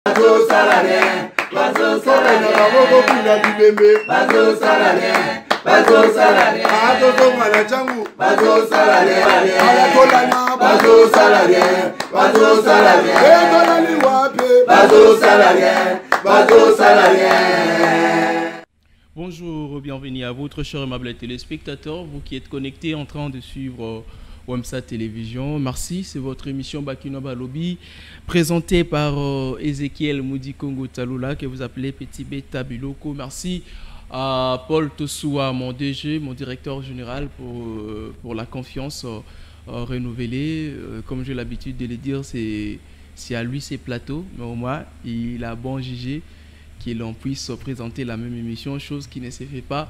Bazo salarien, bazo salarien, bazo salarien, bazo salarien, bazo salarien, bazo salarien, bazo salarien. Bonjour, bienvenue à votre cher aimable téléspectateur, vous qui êtes connectés en train de suivre Wemsa Télévision. Merci, c'est votre émission Bakinoba Lobby, présentée par Ezekiel Moudi Kongo Talula, que vous appelez Petit Beta Biloko. Merci à Paul Tosoua, mon DG, mon directeur général, pour la confiance renouvelée. Comme j'ai l'habitude de le dire, c'est à lui ces plateaux, mais au moins, il a bon jugé qu'on puisse présenter la même émission, chose qui ne se fait pas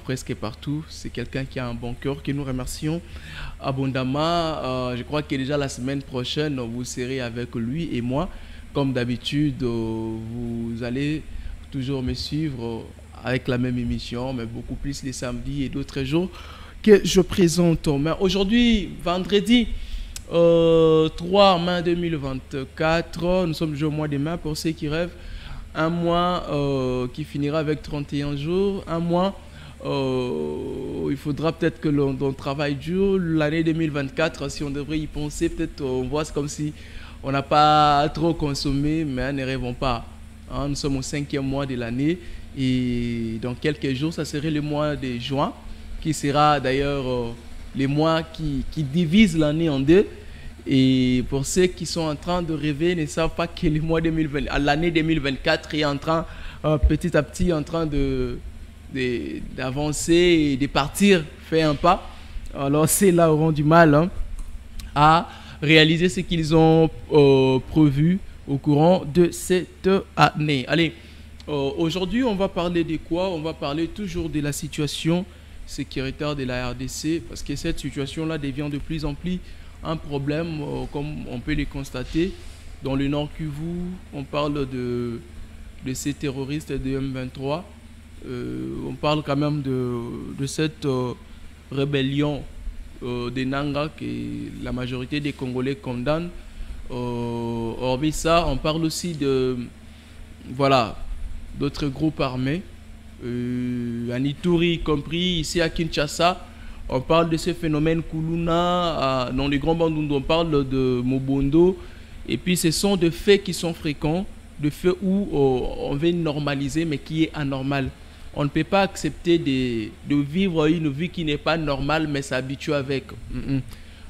presque partout. C'est quelqu'un qui a un bon cœur, que nous remercions abondamment. Je crois que déjà la semaine prochaine, vous serez avec lui et moi. Comme d'habitude, vous allez toujours me suivre avec la même émission, mais beaucoup plus les samedis et d'autres jours que je présente. Mais aujourd'hui, vendredi 3 mai 2024, nous sommes le mois de mai pour ceux qui rêvent. Un mois qui finira avec 31 jours, un mois il faudra peut-être que l'on travaille dur. L'année 2024, si on devrait y penser, peut-être on voit comme si on n'a pas trop consommé, mais ne rêvons pas. Hein, nous sommes au 5e mois de l'année et dans quelques jours, ça serait le mois de juin, qui sera d'ailleurs le mois qui divise l'année en deux. Et pour ceux qui sont en train de rêver, ne savent pas que le mois 2020, l'année 2024 est en train, petit à petit, en train d'avancer et de partir, faire un pas. Alors c'est là où auront du mal à réaliser ce qu'ils ont prévu au courant de cette année. Allez, aujourd'hui on va parler de quoi? On va parler toujours de la situation sécuritaire de la RDC, parce que cette situation-là devient de plus en plus un problème, comme on peut le constater. Dans le Nord Kivu, on parle de ces terroristes de M23. On parle quand même de cette rébellion des Nanga que la majorité des Congolais condamnent. Hormis ça, on parle aussi d'autres groupes armés, en Ituri y compris, ici à Kinshasa. On parle de ce phénomène Kuluna, dans les grands bandes, on parle de Mobondo. Et puis ce sont des faits qui sont fréquents, des faits où on veut normaliser, mais qui est anormal. On ne peut pas accepter de vivre une vie qui n'est pas normale, mais s'habituer avec.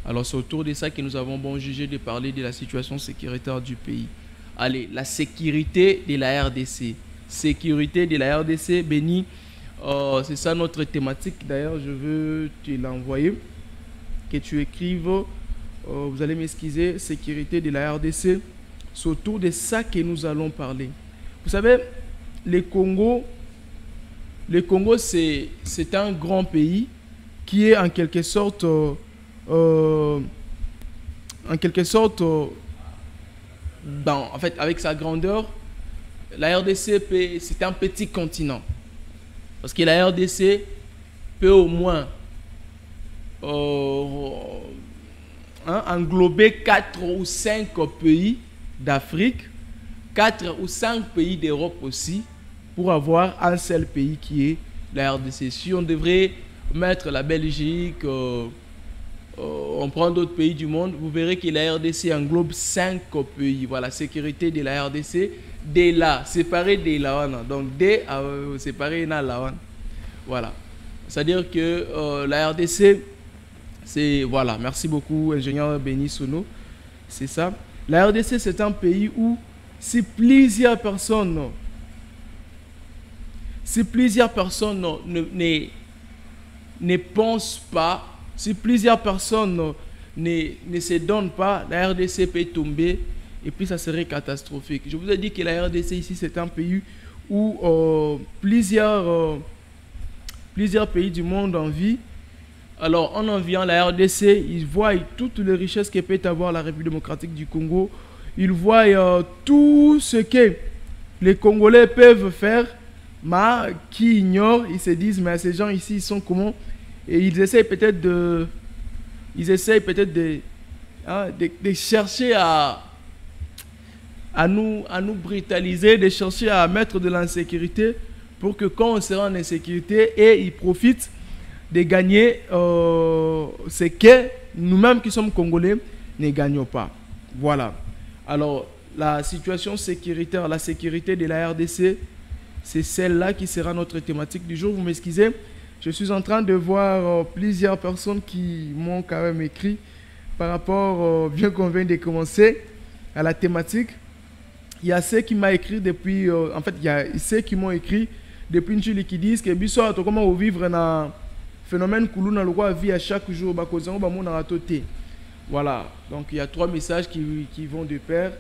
Alors c'est autour de ça que nous avons bon jugé de parler de la situation sécuritaire du pays. Allez, la sécurité de la RDC. Sécurité de la RDC, Béni. C'est ça notre thématique. D'ailleurs, je veux te l'envoyer, que tu écrives, vous allez m'excuser, sécurité de la RDC. C'est autour de ça que nous allons parler. Vous savez, le Congo, c'est un grand pays qui est en quelque sorte, en fait, avec sa grandeur, la RDC, c'est un petit continent. Parce que la RDC peut au moins englober 4 ou 5 pays d'Afrique, 4 ou 5 pays d'Europe aussi, pour avoir un seul pays qui est la RDC. Si on devrait mettre la Belgique, on prend d'autres pays du monde, vous verrez que la RDC englobe 5 pays. Voilà, sécurité de la RDC. De là, séparé de la ONU. Donc, séparé de la ONU. Voilà. C'est-à-dire que la RDC, c'est... Voilà, merci beaucoup, ingénieur Béni Sono. C'est ça. La RDC, c'est un pays où si plusieurs personnes ne pensent pas, si plusieurs personnes ne se donnent pas, la RDC peut tomber. Et puis ça serait catastrophique. Je vous ai dit que la RDC ici, c'est un pays où plusieurs pays du monde en vivent. Alors en enviant la RDC, ils voient toutes les richesses que peut avoir la République démocratique du Congo. Ils voient tout ce que les Congolais peuvent faire, mais qui ignorent. Ils se disent, mais ces gens ici, ils sont comment? Et ils essayent peut-être de chercher à nous brutaliser, de chercher à mettre de l'insécurité pour que quand on sera en insécurité, et ils profitent de gagner ce que nous-mêmes qui sommes Congolais ne gagnons pas. Voilà. Alors, la situation sécuritaire, la sécurité de la RDC, c'est celle-là qui sera notre thématique du jour. Vous m'excusez, je suis en train de voir plusieurs personnes qui m'ont quand même écrit par rapport, bien qu'on vient de commencer, à la thématique. Il y a ceux qui m'ont écrit depuis, en fait, il y a ceux qui m'ont écrit depuis une journée qui disent que Bissot, comment on vivre dans le phénomène que l'on a le droit à vivre à chaque jour, voilà, donc il y a 3 messages qui vont de pair.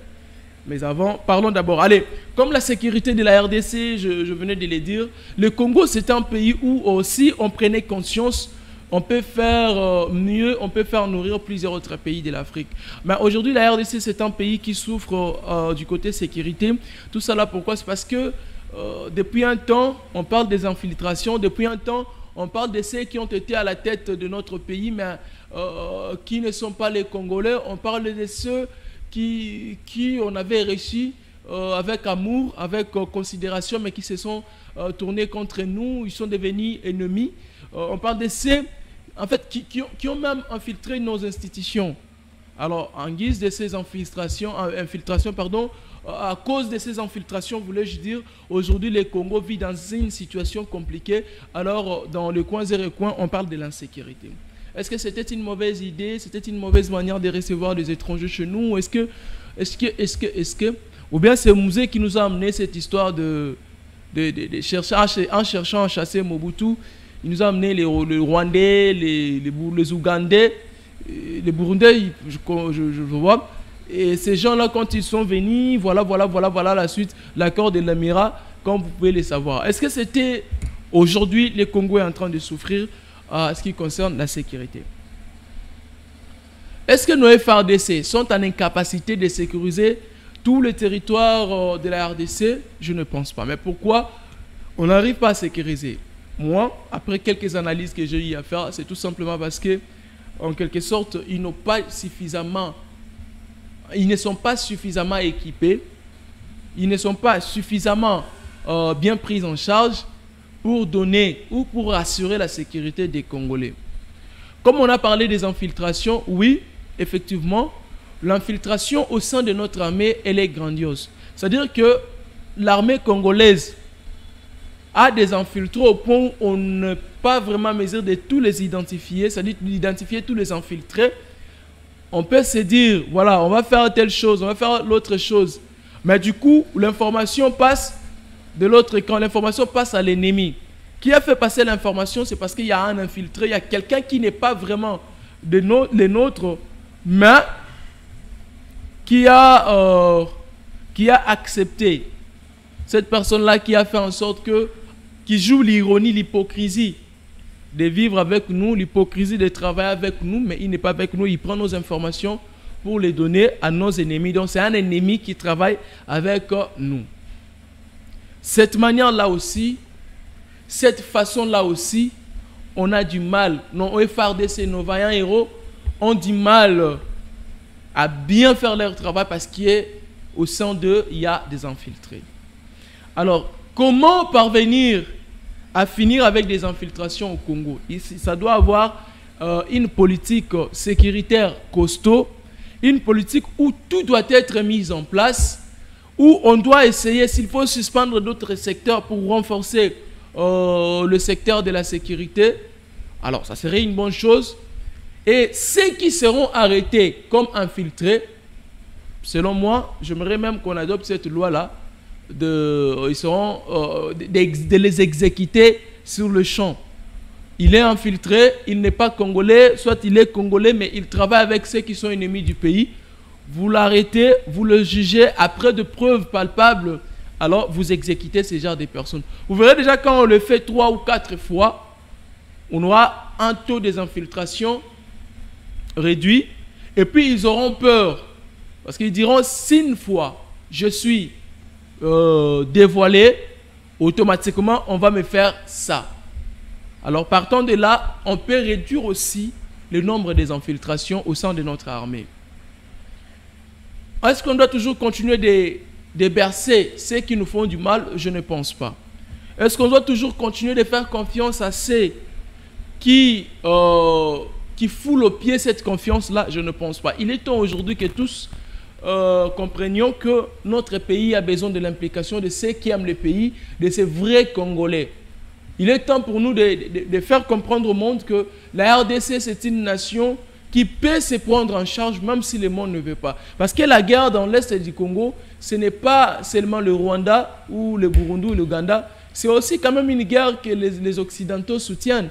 Mais avant, parlons d'abord. Allez, comme la sécurité de la RDC, je venais de le dire, le Congo, c'est un pays où aussi on prenait conscience, on peut faire mieux, on peut faire nourrir plusieurs autres pays de l'Afrique. Mais aujourd'hui, la RDC, c'est un pays qui souffre du côté sécurité. Tout ça là, pourquoi? C'est parce que depuis un temps, on parle des infiltrations, depuis un temps, on parle de ceux qui ont été à la tête de notre pays, mais qui ne sont pas les Congolais. On parle de ceux qui on avait reçu avec amour, avec considération, mais qui se sont tournés contre nous, ils sont devenus ennemis. On parle de ceux, en fait, qui ont même infiltré nos institutions. Alors, en guise de ces infiltrations, à cause de ces infiltrations, voulais-je dire, aujourd'hui, le Congo vit dans une situation compliquée. Alors, dans le coin et recoin, on parle de l'insécurité. Est-ce que c'était une mauvaise idée? C'était une mauvaise manière de recevoir des étrangers chez nous? Est-ce que ou bien c'est Musée qui nous a amené cette histoire de chercher, en cherchant à chasser Mobutu, il nous a amené les Rwandais, les Ougandais, les Burundais, je vois. Et ces gens-là, quand ils sont venus, voilà la suite, l'accord de l'Amira, comme vous pouvez le savoir. Est-ce que c'était aujourd'hui, le Congo est en train de souffrir à ce qui concerne la sécurité? Est-ce que nos FARDC sont en incapacité de sécuriser tout le territoire de la RDC? Je ne pense pas. Mais pourquoi on n'arrive pas à sécuriser? Moi, après quelques analyses que j'ai eu à faire, c'est tout simplement parce que, en quelque sorte, ils ne sont pas suffisamment équipés, ils ne sont pas suffisamment bien pris en charge pour donner ou pour assurer la sécurité des Congolais. Comme on a parlé des infiltrations, oui, effectivement, l'infiltration au sein de notre armée, elle est grandiose. C'est-à-dire que l'armée congolaise a des infiltrés au point où on n'a pas vraiment mesure de tous les identifier, c'est-à-dire d'identifier tous les infiltrés. On peut se dire, voilà, on va faire telle chose, on va faire l'autre chose. Mais du coup, l'information passe de l'autre camp, l'information passe à l'ennemi. Qui a fait passer l'information? C'est parce qu'il y a un infiltré, il y a quelqu'un qui n'est pas vraiment les nôtres, mais qui a accepté. Cette personne-là qui a fait en sorte qui joue l'ironie, l'hypocrisie de vivre avec nous, l'hypocrisie de travailler avec nous, mais il n'est pas avec nous, il prend nos informations pour les donner à nos ennemis. Donc c'est un ennemi qui travaille avec nous. Cette manière-là aussi, cette façon-là aussi, on a du mal. Nos FARDC, nos vaillants héros, ont du mal à bien faire leur travail parce qu'au sein d'eux, il y a des infiltrés. Alors, comment parvenir à finir avec des infiltrations au Congo? Ça doit avoir une politique sécuritaire costaud, une politique où tout doit être mis en place, où on doit essayer, s'il faut suspendre d'autres secteurs pour renforcer le secteur de la sécurité, alors ça serait une bonne chose. Et ceux qui seront arrêtés comme infiltrés, selon moi, j'aimerais même qu'on adopte cette loi-là, ils seront de les exécuter sur le champ. Il est infiltré, il n'est pas congolais, soit il est congolais, mais il travaille avec ceux qui sont ennemis du pays. Vous l'arrêtez, vous le jugez, après de preuves palpables, alors vous exécutez ce genre de personnes. Vous verrez déjà quand on le fait 3 ou 4 fois, on aura un taux des infiltrations réduit, et puis ils auront peur, parce qu'ils diront, si une fois je suis dévoilé, automatiquement on va me faire ça. Alors partant de là, on peut réduire aussi le nombre des infiltrations au sein de notre armée. Est-ce qu'on doit toujours continuer de bercer ceux qui nous font du mal? Je ne pense pas. Est-ce qu'on doit toujours continuer de faire confiance à ceux qui foulent au pied cette confiance-là? Je ne pense pas. Il est temps aujourd'hui que tous comprenions que notre pays a besoin de l'implication de ceux qui aiment le pays, de ces vrais Congolais. Il est temps pour nous de faire comprendre au monde que la RDC, c'est une nation qui peut se prendre en charge même si le monde ne veut pas. Parce que la guerre dans l'Est du Congo, ce n'est pas seulement le Rwanda ou le Burundi ou l'Ouganda, c'est aussi quand même une guerre que les Occidentaux soutiennent.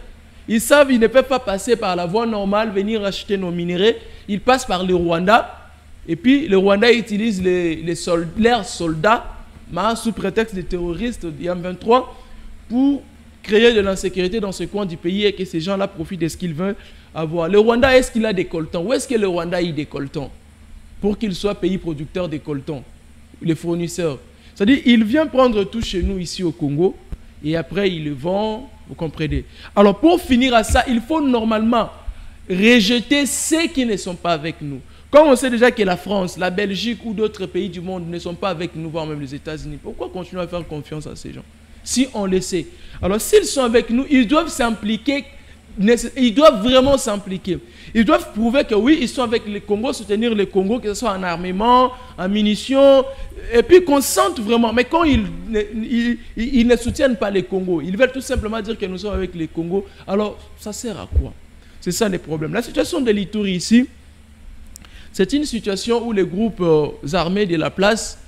Ils savent qu'ils ne peuvent pas passer par la voie normale, venir acheter nos minerais. Ils passent par le Rwanda. Et puis le Rwanda utilise leurs soldats, sous prétexte de terroristes du M23, pour créer de l'insécurité dans ce coin du pays et que ces gens-là profitent de ce qu'ils veulent avoir. Le Rwanda, est-ce qu'il a des coltons? Où est-ce que le Rwanda a des coltons? Pour qu'il soit pays producteur des coltons, les fournisseurs. C'est-à-dire, il vient prendre tout chez nous ici au Congo et après il le vend, vous comprenez. Alors pour finir à ça, il faut normalement rejeter ceux qui ne sont pas avec nous. Comme on sait déjà que la France, la Belgique ou d'autres pays du monde ne sont pas avec nous, voire même les États-Unis, pourquoi continuer à faire confiance à ces gens? Si on le sait. Alors s'ils sont avec nous, ils doivent s'impliquer. Ils doivent vraiment s'impliquer. Ils doivent prouver que oui, ils sont avec le Congo, soutenir le Congo, que ce soit en armement, en munitions, et puis qu'on sente vraiment. Mais quand ils ne soutiennent pas le Congo, ils veulent tout simplement dire que nous sommes avec le Congo, alors ça sert à quoi? C'est ça le problème. La situation de l'Ituri ici, c'est une situation où les groupes armés de la place,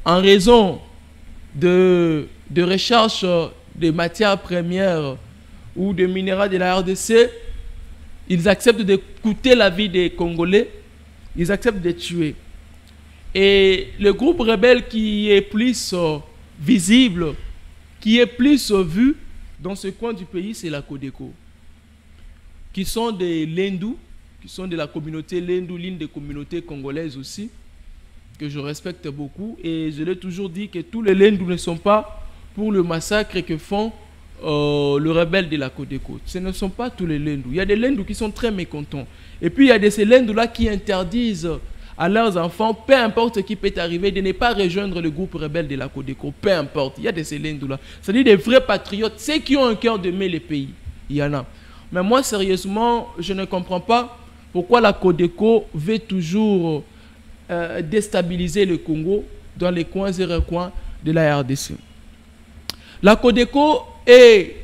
en raison de recherche de matières premières ou de minéraux de la RDC, ils acceptent de coûter la vie des Congolais, ils acceptent de tuer. Et le groupe rebelle qui est plus visible, qui est plus vu dans ce coin du pays, c'est la Codeco, qui sont des Lendou, qui sont de la communauté Lendou, l'une des communautés congolaises aussi, que je respecte beaucoup. Et je l'ai toujours dit que tous les Lendou ne sont pas pour le massacre que font le rebelle de la Codeco. Ce ne sont pas tous les Lendou. Il y a des Lendou qui sont très mécontents. Et puis il y a ces Lendou-là qui interdisent à leurs enfants, peu importe qui peut arriver, de ne pas rejoindre le groupe rebelle de la Codeco. Peu importe. Il y a de ces Lendou-là. C'est-à-dire des vrais patriotes, ceux qui ont un cœur d'aimer le pays. Il y en a. Mais moi, sérieusement, je ne comprends pas pourquoi la Codeco veut toujours déstabiliser le Congo dans les coins et recoins de la RDC. La Codeco est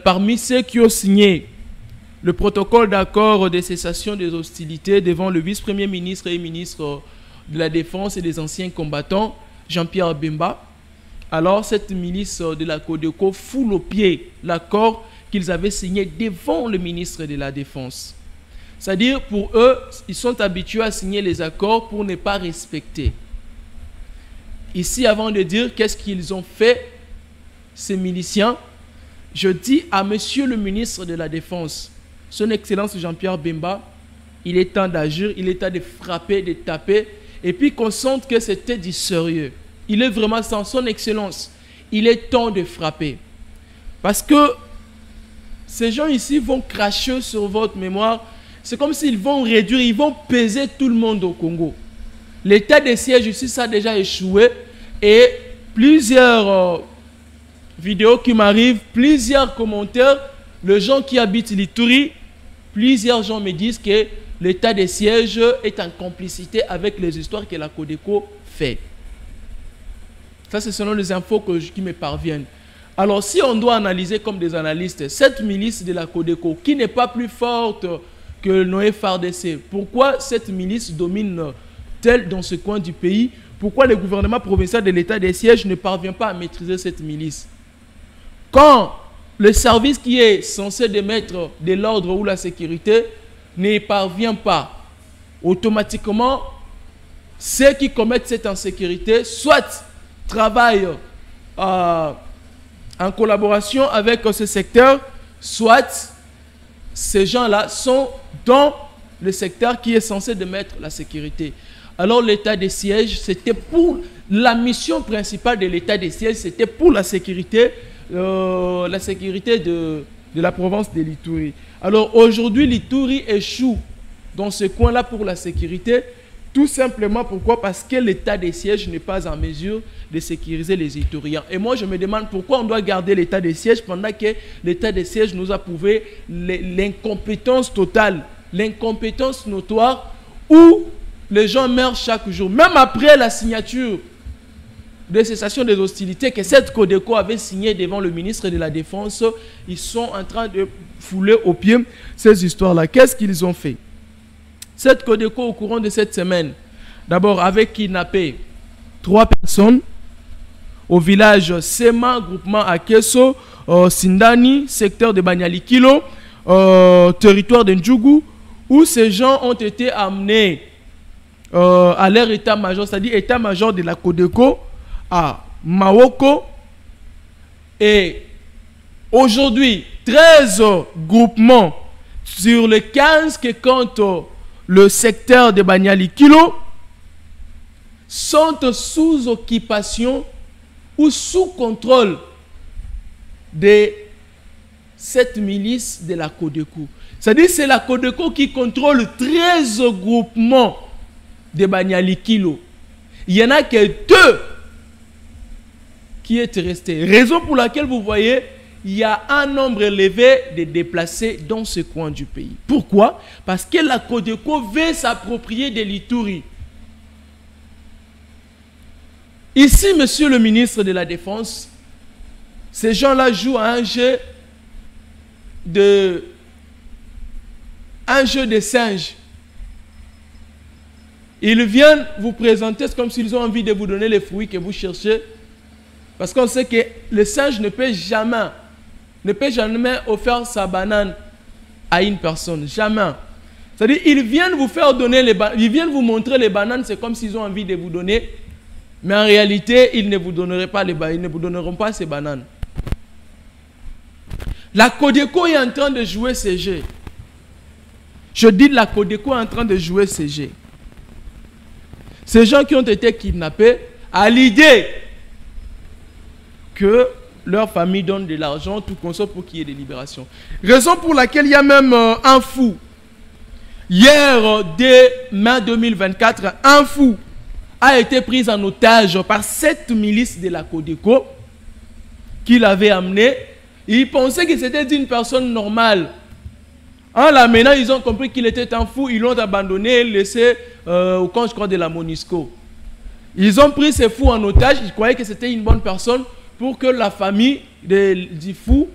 parmi ceux qui ont signé le protocole d'accord de cessation des hostilités devant le vice-premier ministre et ministre de la Défense et des anciens combattants, Jean-Pierre Bemba. Alors cette milice de la Codeco foule au pied l'accord qu'ils avaient signé devant le ministre de la Défense. C'est-à-dire, pour eux, ils sont habitués à signer les accords pour ne pas respecter. Ici, avant de dire qu'est-ce qu'ils ont fait, ces miliciens, je dis à monsieur le ministre de la Défense, son Excellence Jean-Pierre Bemba, il est temps d'agir, il est temps de frapper, de taper, et puis qu'on sente que c'était du sérieux. Il est vraiment sans son Excellence. Il est temps de frapper. Parce que ces gens ici vont cracher sur votre mémoire. C'est comme s'ils vont réduire, ils vont peser tout le monde au Congo. L'état de siège ici, ça a déjà échoué. Et plusieurs vidéos qui m'arrivent, plusieurs commentaires, les gens qui habitent l'Ituri, plusieurs gens me disent que l'état de siège est en complicité avec les histoires que la Codeco fait. Ça, c'est selon les infos qui me parviennent. Alors, si on doit analyser comme des analystes, cette milice de la Codeco, qui n'est pas plus forte que le FARDC, pourquoi cette milice domine-t-elle dans ce coin du pays? Pourquoi le gouvernement provincial de l'état des sièges ne parvient pas à maîtriser cette milice? Quand le service qui est censé mettre de l'ordre ou la sécurité n'y parvient pas, automatiquement, ceux qui commettent cette insécurité, soit travaillent en collaboration avec ce secteur, soit ces gens-là sont dans le secteur qui est censé mettre la sécurité. Alors l'état des sièges, c'était pour la mission principale de l'état des sièges, c'était pour la sécurité de la province de l'Ituri. Alors aujourd'hui, l'Ituri échoue dans ce coin-là pour la sécurité Tout simplement pourquoi? Parce que l'état des sièges n'est pas en mesure de sécuriser les Ituriens. Et moi, je me demande pourquoi on doit garder l'état des sièges pendant que l'état des sièges nous a prouvé l'incompétence totale, l'incompétence notoire, où les gens meurent chaque jour. Même après la signature de cessation des hostilités que cette Codeco avait signé devant le ministre de la Défense, ils sont en train de fouler aux pieds ces histoires-là. Qu'est-ce qu'ils ont fait? Cette Codeco, au courant de cette semaine, d'abord avait kidnappé 3 personnes au village Sema, groupement Akeso, Sindani, secteur de Banyalikilo, territoire de Ndjougou, où ces gens ont été amenés à leur état-major, c'est-à-dire état-major de la Codeco à Mawoko. Et aujourd'hui, 13 groupements sur les 15 que compte le secteur de Banyalikilo sont sous occupation ou sous contrôle de cette milice de la Codeco. C'est-à-dire que c'est la Codeco qui contrôle 13 groupements de Banyalikilo. Il n'y en a que 2 qui est resté. Raison pour laquelle vous voyez, il y a un nombre élevé de déplacés dans ce coin du pays. Pourquoi? Parce que la Codeco veut s'approprier de l'Ituri. Ici, monsieur le ministre de la Défense, ces gens-là jouent à un jeu de singe. Ils viennent vous présenter comme s'ils ont envie de vous donner les fruits que vous cherchez. Parce qu'on sait que le singe ne peut jamais offrir sa banane à une personne. Jamais. C'est-à-dire, ils viennent vous faire donner les bananes, ils viennent vous montrer les bananes, c'est comme s'ils ont envie de vous donner. Mais en réalité, ils ne vous donneront pas ils ne vous donneront pas ces bananes. La Codeco est en train de jouer ces jeux. Je dis la Codeco est en train de jouer ces jeux. Ces gens qui ont été kidnappés à l'idée que leur famille donne de l'argent, tout comme ça, pour qu'il y ait des libérations. Raison pour laquelle il y a même un fou. Hier, dès mai 2024, un fou a été pris en otage par cette milice de la Codeco qui l'avait amené. Ils pensaient que c'était une personne normale. En l'amenant, ils ont compris qu'il était un fou. Ils l'ont abandonné, laissé au camp, je crois, de la Monisco. Ils ont pris ces fous en otage. Ils croyaient que c'était une bonne personne pour que la famille du fou,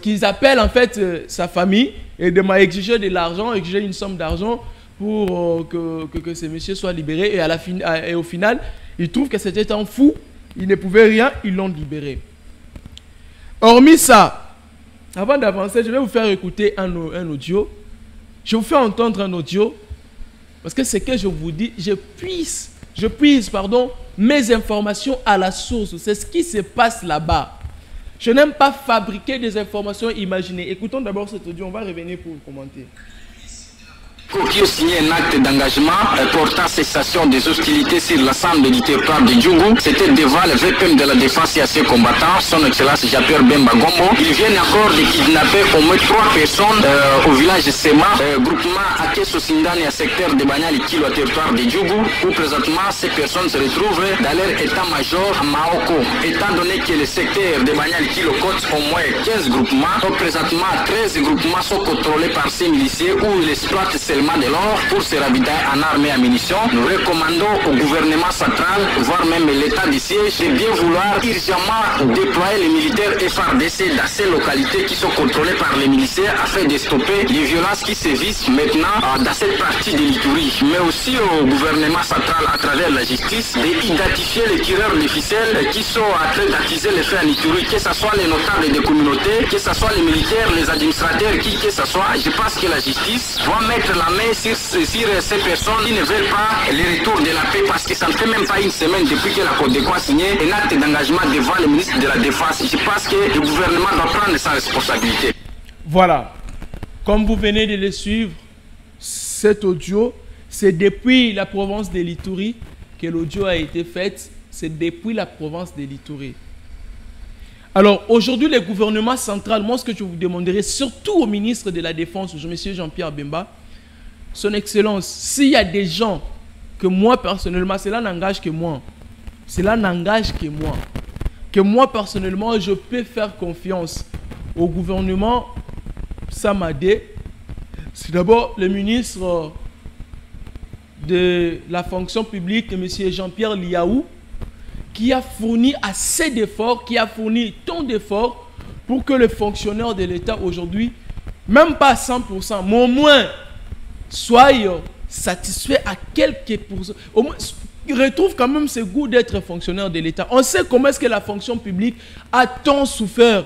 qu'ils appellent en fait sa famille, et de m'exiger de l'argent, exiger une somme d'argent pour que ces messieurs soient libérés. Et au final, ils trouvent que c'était un fou. Ils ne pouvaient rien, ils l'ont libéré. Hormis ça, avant d'avancer, je vais vous faire écouter un audio. Je vais vous faire entendre un audio. Parce que ce que je vous dis, je puise mes informations à la source. C'est ce qui se passe là-bas. Je n'aime pas fabriquer des informations imaginées. Écoutons d'abord cet audio, on va revenir pour commenter. Qui a signé un acte d'engagement portant cessation des hostilités sur l'ensemble du territoire de Djougou. C'était devant le VPM de la défense et à ses combattants, son excellence Jean-Pierre Bemba Gombo. Ils viennent encore de kidnapper au moins 3 personnes au village de Sema, groupement Akeso Sindani à secteur de Banyalikilo au territoire de Djougou, où présentement ces personnes se retrouvent dans leur état-major à Maoko. Étant donné que le secteur de Banyalikilo compte au moins 15 groupements, donc présentement 13 groupements sont contrôlés par ces miliciens où ils exploitent de l'or pour se ravitailler en armes et en munitions. Nous recommandons au gouvernement central, voire même l'état du siège, de bien vouloir urgemment déployer les militaires FARDC dans ces localités qui sont contrôlées par les militaires afin de stopper les violences qui sévissent maintenant dans cette partie de l'Ituri. Mais aussi au gouvernement central à travers la justice d'identifier les tireurs de ficelles qui sont en train d'attiser les faits en Ituri, que ce soit les notables des communautés, que ce soit les militaires, les administrateurs, qui que ce soit. Je pense que la justice doit mettre la main sur ces personnes qui ne veulent pas le retour de la paix, parce que ça ne fait même pas une semaine depuis que la Codeco a signé un acte d'engagement devant le ministre de la Défense. Je pense que le gouvernement doit prendre sa responsabilité. Voilà. Comme vous venez de le suivre, cet audio, c'est depuis la province de l'Ituri que l'audio a été fait. C'est depuis la province de l'Ituri. Alors, aujourd'hui, le gouvernement central, moi, ce que je vous demanderai, surtout au ministre de la Défense, M. Jean-Pierre Bemba, Son Excellence, s'il y a des gens que moi personnellement, cela n'engage que moi. Cela n'engage que moi. Que moi personnellement, je peux faire confiance au gouvernement Samadé. C'est d'abord le ministre de la fonction publique, M. Jean-Pierre Liaou, qui a fourni assez d'efforts, qui a fourni tant d'efforts pour que les fonctionnaires de l'État aujourd'hui, même pas à 100%, mais au moins soient satisfaits à quelques pourcents. Au moins, ils retrouvent quand même ce goût d'être fonctionnaire de l'État. On sait comment est-ce que la fonction publique a tant souffert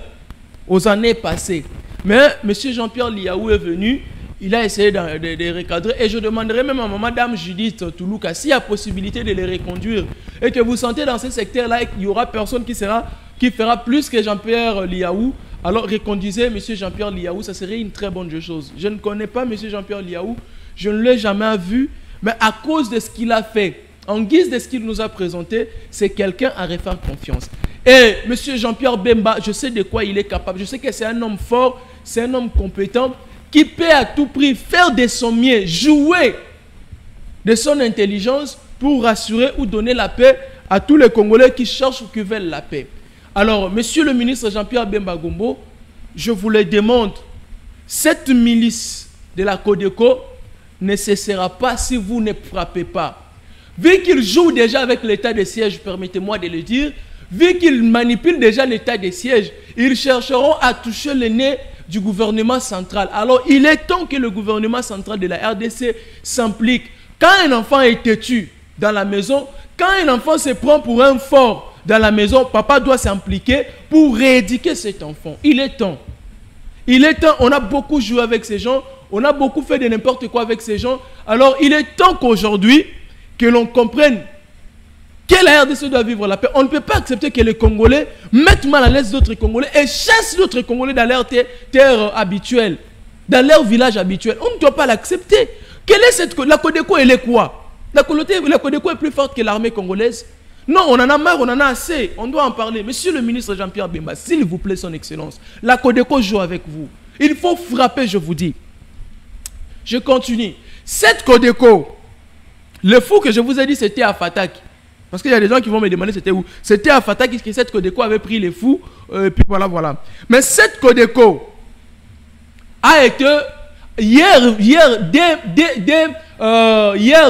aux années passées. Mais M. Jean-Pierre Liaou est venu, il a essayé de recadrer. Et je demanderai même à Mme Judith Toulouka s'il y a possibilité de les reconduire. Et que vous sentez dans ce secteur-là qu'il n'y aura personne qui fera plus que Jean-Pierre Liaou. Alors reconduisez M. Jean-Pierre Liaou, ça serait une très bonne chose. Je ne connais pas M. Jean-Pierre Liaou, je ne l'ai jamais vu. Mais à cause de ce qu'il a fait, en guise de ce qu'il nous a présenté, c'est quelqu'un à refaire confiance. Et M. Jean-Pierre Bemba, je sais de quoi il est capable. Je sais que c'est un homme fort, c'est un homme compétent, qui peut à tout prix faire de son mieux, jouer de son intelligence pour rassurer ou donner la paix à tous les Congolais qui cherchent ou qui veulent la paix. Alors, monsieur le ministre Jean-Pierre Bemba Gombo, je vous le demande, cette milice de la Codeco ne cessera pas si vous ne frappez pas. Vu qu'il joue déjà avec l'état de siège, permettez-moi de le dire, vu qu'ils manipulent déjà l'état de siège, ils chercheront à toucher le nez du gouvernement central. Alors, il est temps que le gouvernement central de la RDC s'implique. Quand un enfant est têtu dans la maison, quand un enfant se prend pour un fort dans la maison, papa doit s'impliquer pour rééduquer cet enfant. Il est temps. Il est temps. On a beaucoup joué avec ces gens. On a beaucoup fait de n'importe quoi avec ces gens. Alors, il est temps qu'aujourd'hui, que l'on comprenne que la RDC doit vivre la paix. On ne peut pas accepter que les Congolais mettent mal à l'aise d'autres Congolais et chassent d'autres Congolais dans leur terre habituelle, dans leur village habituel. On ne doit pas l'accepter. Quelle est cette... La Codeco, elle est quoi? La Codeco est plus forte que l'armée congolaise? Non, on en a marre, on en a assez. On doit en parler. Monsieur le ministre Jean-Pierre Bemba, s'il vous plaît, son excellence, la Codeco joue avec vous. Il faut frapper, je vous dis. Je continue. Cette Codeco, le fou que je vous ai dit, c'était à Fatak. Parce qu'il y a des gens qui vont me demander c'était où. C'était à Fatak que cette Codeco avait pris les fous. Puis voilà. Mais cette Codeco a été hier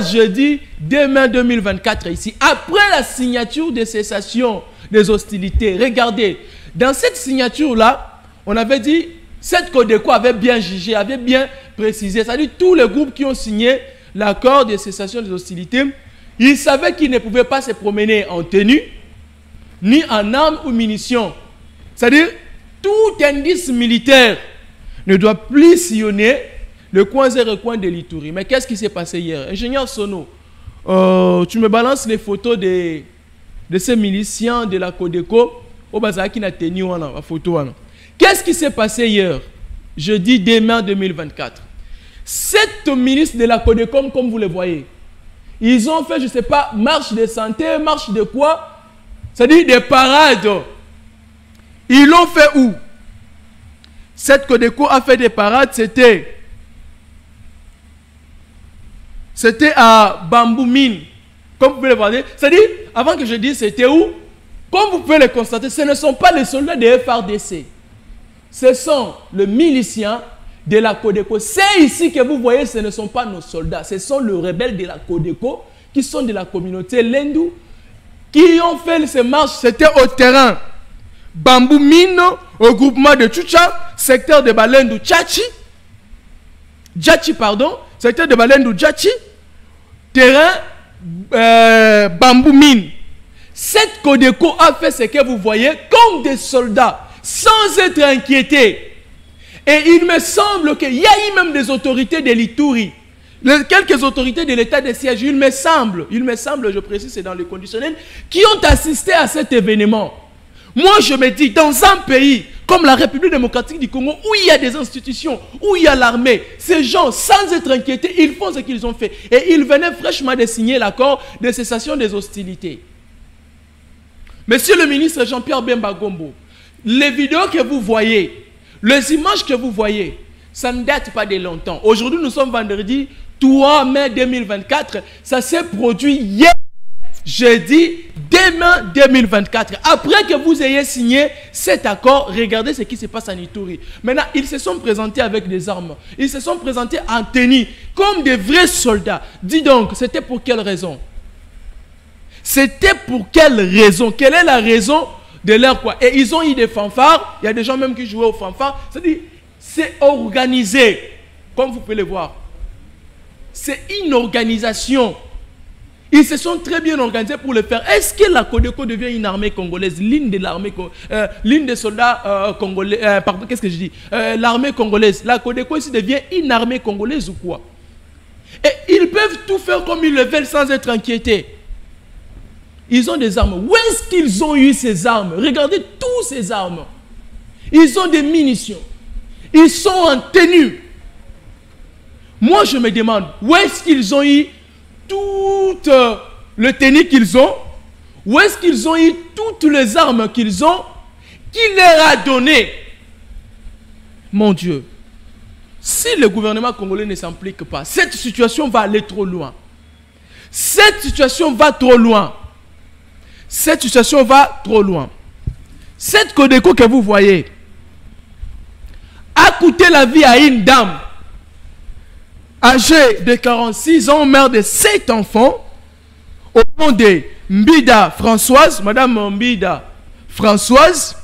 jeudi, dès mai 2024 ici, après la signature de cessation des hostilités. Regardez, dans cette signature-là, on avait dit, cette Codeco avait bien jugé, avait bien précisé. C'est-à-dire tous les groupes qui ont signé l'accord de cessation des hostilités, ils savaient qu'ils ne pouvaient pas se promener en tenue, ni en armes ou munitions. C'est-à-dire, tout indice militaire ne doit plus sillonner le coin 0 coin de l'Ituri. Mais qu'est-ce qui s'est passé hier? Ingénieur Sono, tu me balances les photos de ces miliciens de la Codeco au bazar qui n'a tenu la photo. Qu'est-ce qui s'est passé hier? Jeudi 2 mai 2024. Cette milice de la Codeco, comme vous le voyez, ils ont fait, je ne sais pas, marche de santé, marche de quoi? C'est-à-dire des parades. Ils l'ont fait où? Cette Codeco a fait des parades, c'était à Bambou Mine. Comme vous pouvez le voir. C'est-à-dire, avant que je dise c'était où, comme vous pouvez le constater, ce ne sont pas les soldats de FARDC. Ce sont les miliciens de la Codeco. C'est ici que vous voyez, ce ne sont pas nos soldats. Ce sont les rebelles de la Codeco qui sont de la communauté Lendu qui ont fait ces marches. C'était au terrain Bambou Mine, au groupement de Tchoucha, secteur de Balendu Djachi, secteur de Balendu Djachi, terrain Bambou Mine. Cette Codeco a fait ce que vous voyez comme des soldats, sans être inquiétés. Et il me semble qu'il y a eu même des autorités de l'Ituri, quelques autorités de l'état de siège, il me semble, je précise, c'est dans le conditionnel, qui ont assisté à cet événement. Moi, je me dis, dans un pays comme la République démocratique du Congo, où il y a des institutions, où il y a l'armée, ces gens, sans être inquiétés, ils font ce qu'ils ont fait. Et ils venaient fraîchement de signer l'accord de cessation des hostilités. Monsieur le ministre Jean-Pierre Bemba Gombo, les vidéos que vous voyez, les images que vous voyez, ça ne date pas de longtemps. Aujourd'hui, nous sommes vendredi, 3 mai 2024. Ça s'est produit hier, jeudi, demain 2024. Après que vous ayez signé cet accord, regardez ce qui se passe en Ituri. Maintenant, ils se sont présentés avec des armes. Ils se sont présentés en tenue, comme des vrais soldats. Dis donc, c'était pour quelle raison? C'était pour quelle raison? Quelle est la raison de leur quoi? Et ils ont eu des fanfares. Il y a des gens même qui jouaient aux fanfares. C'est-à-dire, c'est organisé. Comme vous pouvez le voir. C'est une organisation. Ils se sont très bien organisés pour le faire. Est-ce que la Codeco devient une armée congolaise? L'une des soldats congolais. Pardon, qu'est-ce que je dis? L'armée congolaise. La Codeco ici devient une armée congolaise ou quoi? Et ils peuvent tout faire comme ils le veulent sans être inquiétés. Ils ont des armes. Où est-ce qu'ils ont eu ces armes? Regardez tous ces armes. Ils ont des munitions. Ils sont en tenue. Moi, je me demande, où est-ce qu'ils ont eu toute le tenue qu'ils ont? Où est-ce qu'ils ont eu toutes les armes qu'ils ont? Qui leur a donné? Mon Dieu. Si le gouvernement congolais ne s'implique pas, cette situation va aller trop loin. Cette situation va trop loin. Cette situation va trop loin. Cette Codeco que vous voyez a coûté la vie à une dame âgée de 46 ans, mère de 7 enfants, au nom de Mbida Françoise, Madame Mbida Françoise,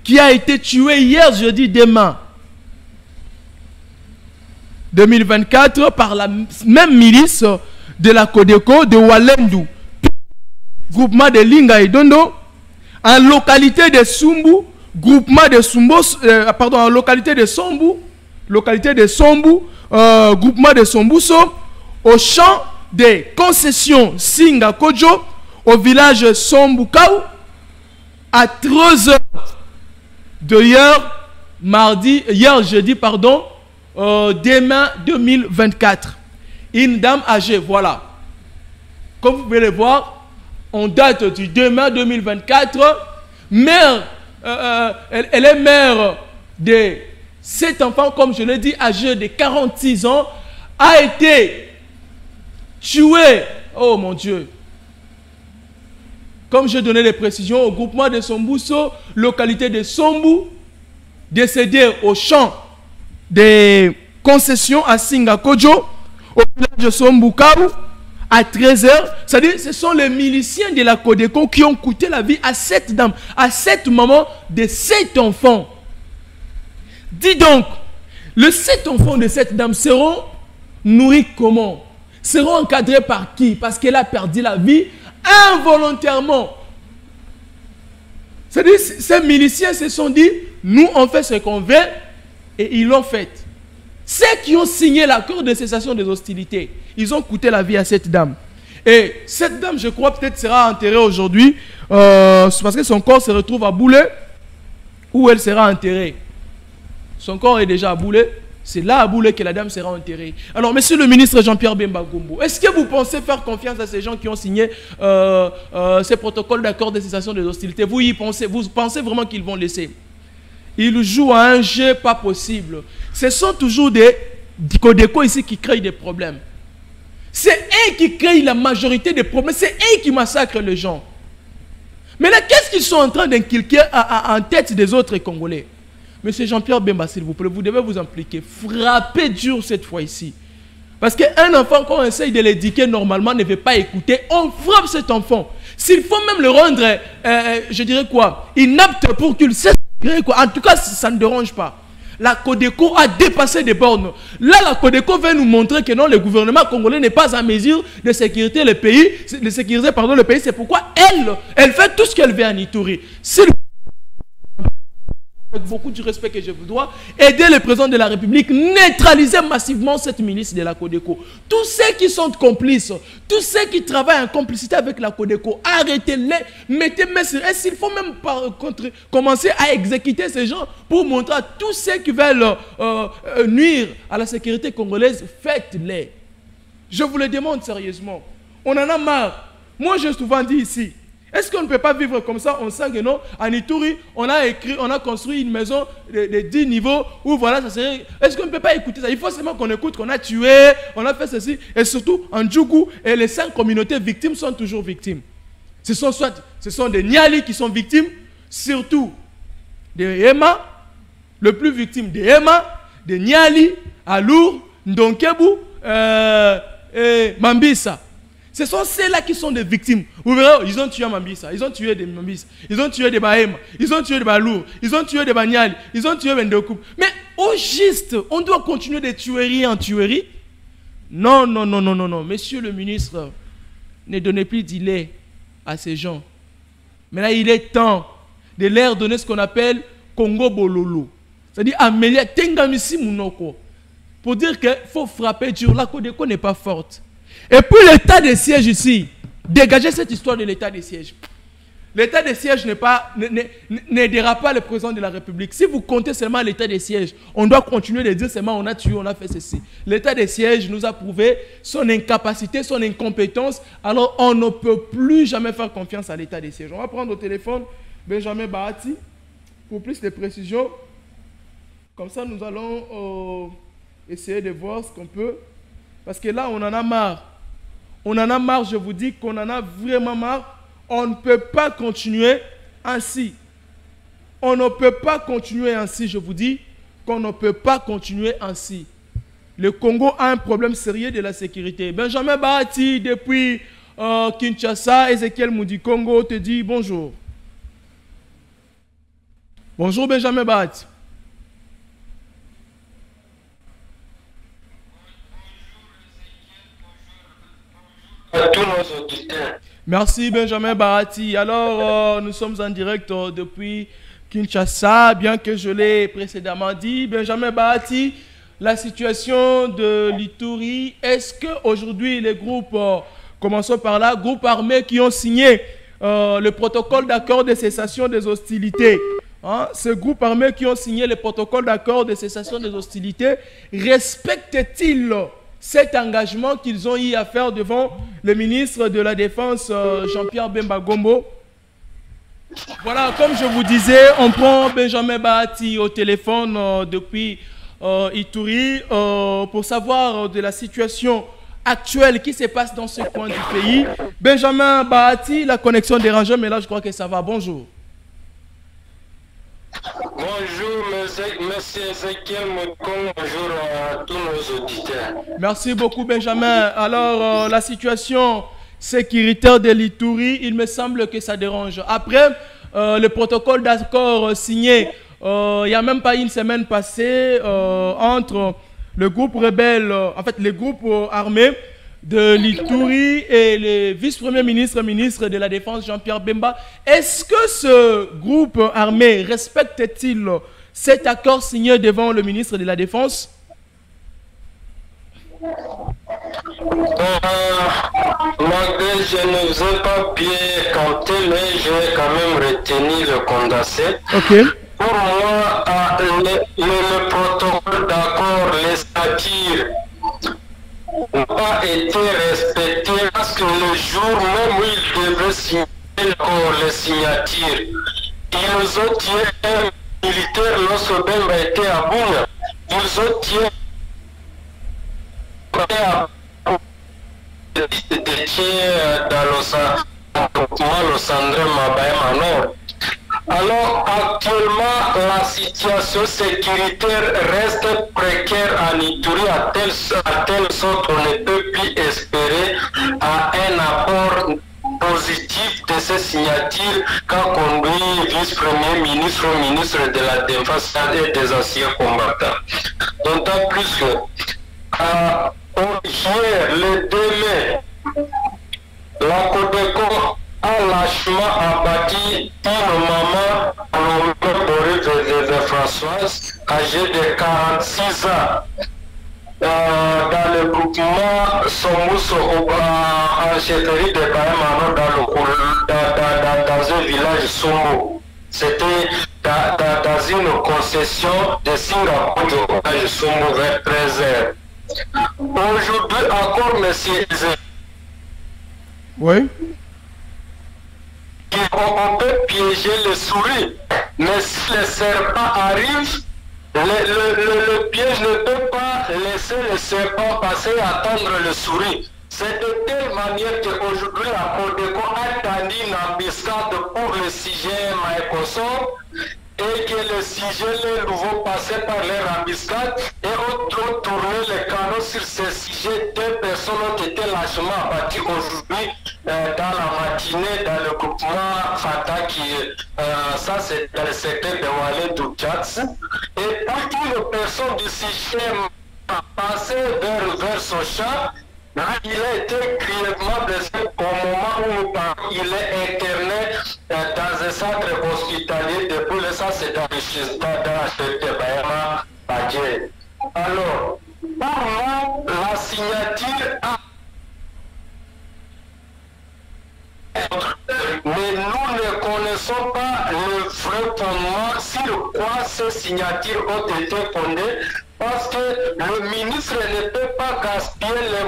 qui a été tuée hier, jeudi, demain 2024, par la même milice de la Codeco de Walendu, groupement de Linga et Dondo, en localité de Sumbu, groupement de Sumbo, en localité de Sombu, groupement de Sombuso, au champ des concessions Singa Kojo, au village Sombukau, à 3h de hier jeudi, demain 2024. Une dame âgée, voilà. Comme vous pouvez le voir, on date du demain 2024. Mère, elle est mère de 7 enfants, comme je l'ai dit, âgée de 46 ans, a été tuée. Oh mon Dieu. Comme je donnais les précisions, au groupement de Sombuso, localité de Sombu, décédé au champ des concessions à Singakojo, au village de Sombukau, à 13h. C'est-à-dire, ce sont les miliciens de la Codeco qui ont coûté la vie à cette dame, à cette maman de 7 enfants. Dis donc, les 7 enfants de cette dame seront nourris comment? Seront encadrés par qui? Parce qu'elle a perdu la vie involontairement. C'est-à-dire, ces miliciens se sont dit, nous on fait ce qu'on veut, et ils l'ont fait. Ceux qui ont signé l'accord de cessation des hostilités, ils ont coûté la vie à cette dame. Et cette dame, je crois, peut-être sera enterrée aujourd'hui, parce que son corps se retrouve à Boulé, où elle sera enterrée. Son corps est déjà à Boulé. C'est là à Boulé que la dame sera enterrée. Alors, monsieur le ministre Jean-Pierre Bemba Gombo, est-ce que vous pensez faire confiance à ces gens qui ont signé ces protocoles d'accord de cessation des hostilités? Vous pensez vraiment qu'ils vont laisser? Ils jouent à un jeu pas possible. Ce sont toujours des Codeco ici qui créent des problèmes. C'est eux qui créent la majorité des problèmes. C'est eux qui massacrent les gens. Mais là, qu'est-ce qu'ils sont en train d'inculquer en tête des autres Congolais? Monsieur Jean-Pierre Bemba, s'il vous plaît, vous devez vous impliquer. Frappez dur cette fois-ci. Parce qu'un enfant, quand on essaye de l'éduquer normalement, ne veut pas écouter. On frappe cet enfant. S'il faut même le rendre, je dirais quoi, inapte pour qu'il cesse. En tout cas, ça ne dérange pas. La Codeco a dépassé des bornes. Là, la Codeco veut nous montrer que non, le gouvernement congolais n'est pas en mesure de sécuriser le pays. C'est pourquoi elle fait tout ce qu'elle veut en Ituri. Avec beaucoup du respect que je vous dois, aider le président de la République, neutraliser massivement cette milice de la Codeco. Tous ceux qui sont complices, tous ceux qui travaillent en complicité avec la Codeco, arrêtez-les, mettez-les sur eux. S'il faut même commencer à exécuter ces gens pour montrer à tous ceux qui veulent nuire à la sécurité congolaise, faites-les. Je vous le demande sérieusement. On en a marre. Moi, j'ai souvent dit ici, Est-ce qu'on ne peut pas vivre comme ça? On sent que non. À Ituri, on a construit une maison de 10 niveaux où voilà, ça serait. Est-ce qu'on ne peut pas écouter ça? Il faut seulement qu'on écoute qu'on a tué, on a fait ceci. Et surtout, en Djougou, et les 5 communautés victimes sont toujours victimes. Ce sont des Niali qui sont victimes, surtout des Ema, le plus victime des Ema, des Niali, Alour, Ndonkebu, et Mambisa. Ce sont ceux-là qui sont des victimes. Vous verrez, ils ont tué Mambisa, ils ont tué des Mambisa, ils ont tué des Bahema, ils ont tué des Balour, ils ont tué des Banyali, ils ont tué des Ndokou. Mais au juste, on doit continuer de tuerie en tuerie? Non, non, non, non, non, non. Monsieur le ministre, ne donnez plus d'ilets à ces gens. Maintenant, il est temps de leur donner ce qu'on appelle Congo Bololo. C'est-à-dire améliorer Tengamisi Mounoko. Pour dire qu'il faut frapper dur. La Codeco n'est pas forte. Et puis l'état de siège ici, dégagez cette histoire de l'état de siège. L'état de siège n'aidera pas le président de la République. Si vous comptez seulement l'état de siège, on doit continuer de dire seulement on a tué, on a fait ceci. L'état de siège nous a prouvé son incapacité, son incompétence. Alors on ne peut plus jamais faire confiance à l'état de siège. On va prendre au téléphone Benjamin Bahati pour plus de précisions. Comme ça, nous allons essayer de voir ce qu'on peut. Parce que là, on en a marre. On en a marre, je vous dis qu'on en a vraiment marre. On ne peut pas continuer ainsi. On ne peut pas continuer ainsi, je vous dis qu'on ne peut pas continuer ainsi. Le Congo a un problème sérieux de la sécurité. Benjamin Bahati, depuis Kinshasa, Ezekiel Moudi Congo te dit bonjour. Bonjour Benjamin Bahati. À tous nos auditeurs. Merci Benjamin Bahati. Alors, nous sommes en direct depuis Kinshasa, bien que je l'ai précédemment dit. Benjamin Bahati, la situation de l'Ituri, est-ce qu'aujourd'hui les groupes, commençons par là, groupes armés qui ont signé le protocole d'accord de cessation des hostilités, hein, ces groupes armés qui ont signé le protocole d'accord de cessation des hostilités, respectent-ils cet engagement qu'ils ont eu à faire devant le ministre de la Défense, Jean-Pierre Bemba Gombo? Voilà, comme je vous disais, on prend Benjamin Bahati au téléphone depuis Ituri pour savoir de la situation actuelle qui se passe dans ce coin du pays. Benjamin Bahati, la connexion dérange, mais là je crois que ça va. Bonjour. Bonjour, monsieur Ezekiel Moukong, bonjour à tous nos auditeurs. Merci beaucoup, Benjamin. Alors, la situation sécuritaire de l'Ituri, il me semble que ça dérange. Après le protocole d'accord signé, il n'y a même pas une semaine passée entre le groupe rebelle, en fait, les groupes armés de l'Ituri et le vice-premier ministre de la Défense, Jean-Pierre Bemba. Est-ce que ce groupe armé respecte-t-il cet accord signé devant le ministre de la Défense? Malgré je ne vous ai pas bien compté, mais je vais quand même retenir le condensé. Ok. Pour moi, le protocole d'accord, les statuts n'a pas été respecté parce que le jour même où ils devaient signer les signatures, ils ont tué un militaire lorsque Bemba était à Bouna. Ils ont tué dans l'Osandre Mabaye Nord. Alors actuellement la situation sécuritaire reste précaire en Ituri à telle sorte qu'on ne peut plus espérer à un apport positif de ces signatures qu'a conduit vice-premier ministre au ministre de la Défense et des anciens combattants. D'autant plus que hier, le 2 mai, la Codeco a lâchement abattu une maman nommée Boris de Françoise, âgée de 46 ans, dans le groupement Somous en chefferie de Baïmano dans un village Somo. C'était dans une concession de Singapour du village Somo vers 13h. Aujourd'hui encore, monsieur. Oui. on peut piéger les souris, mais si les serpents arrivent, le piège ne peut pas laisser le serpent passer et attendre le souris. C'est de telle manière qu'aujourd'hui la Codeco a tendu une embuscade pour le CIGM à Ecosor et que le CIGM, les nouveaux passés par leur embuscade et ont tourné les canaux sur ces sujets. 2 personnes ont été lâchement abattues aujourd'hui dans la matinée dans le groupement Fata ça c'est dans le secteur de Walé Doutchats. Et puis une personne du CIGM a passé vers son champ. Il a été grièvement blessé au moment où il est interné dans un centre hospitalier de Poule. Ça, c'est dans la chute de Bahama Badje. Alors, pour nous, la signature a... Mais nous ne connaissons pas le vrai fondement sur quoi ces signatures ont été fondées. Parce que le ministre ne peut pas gaspiller le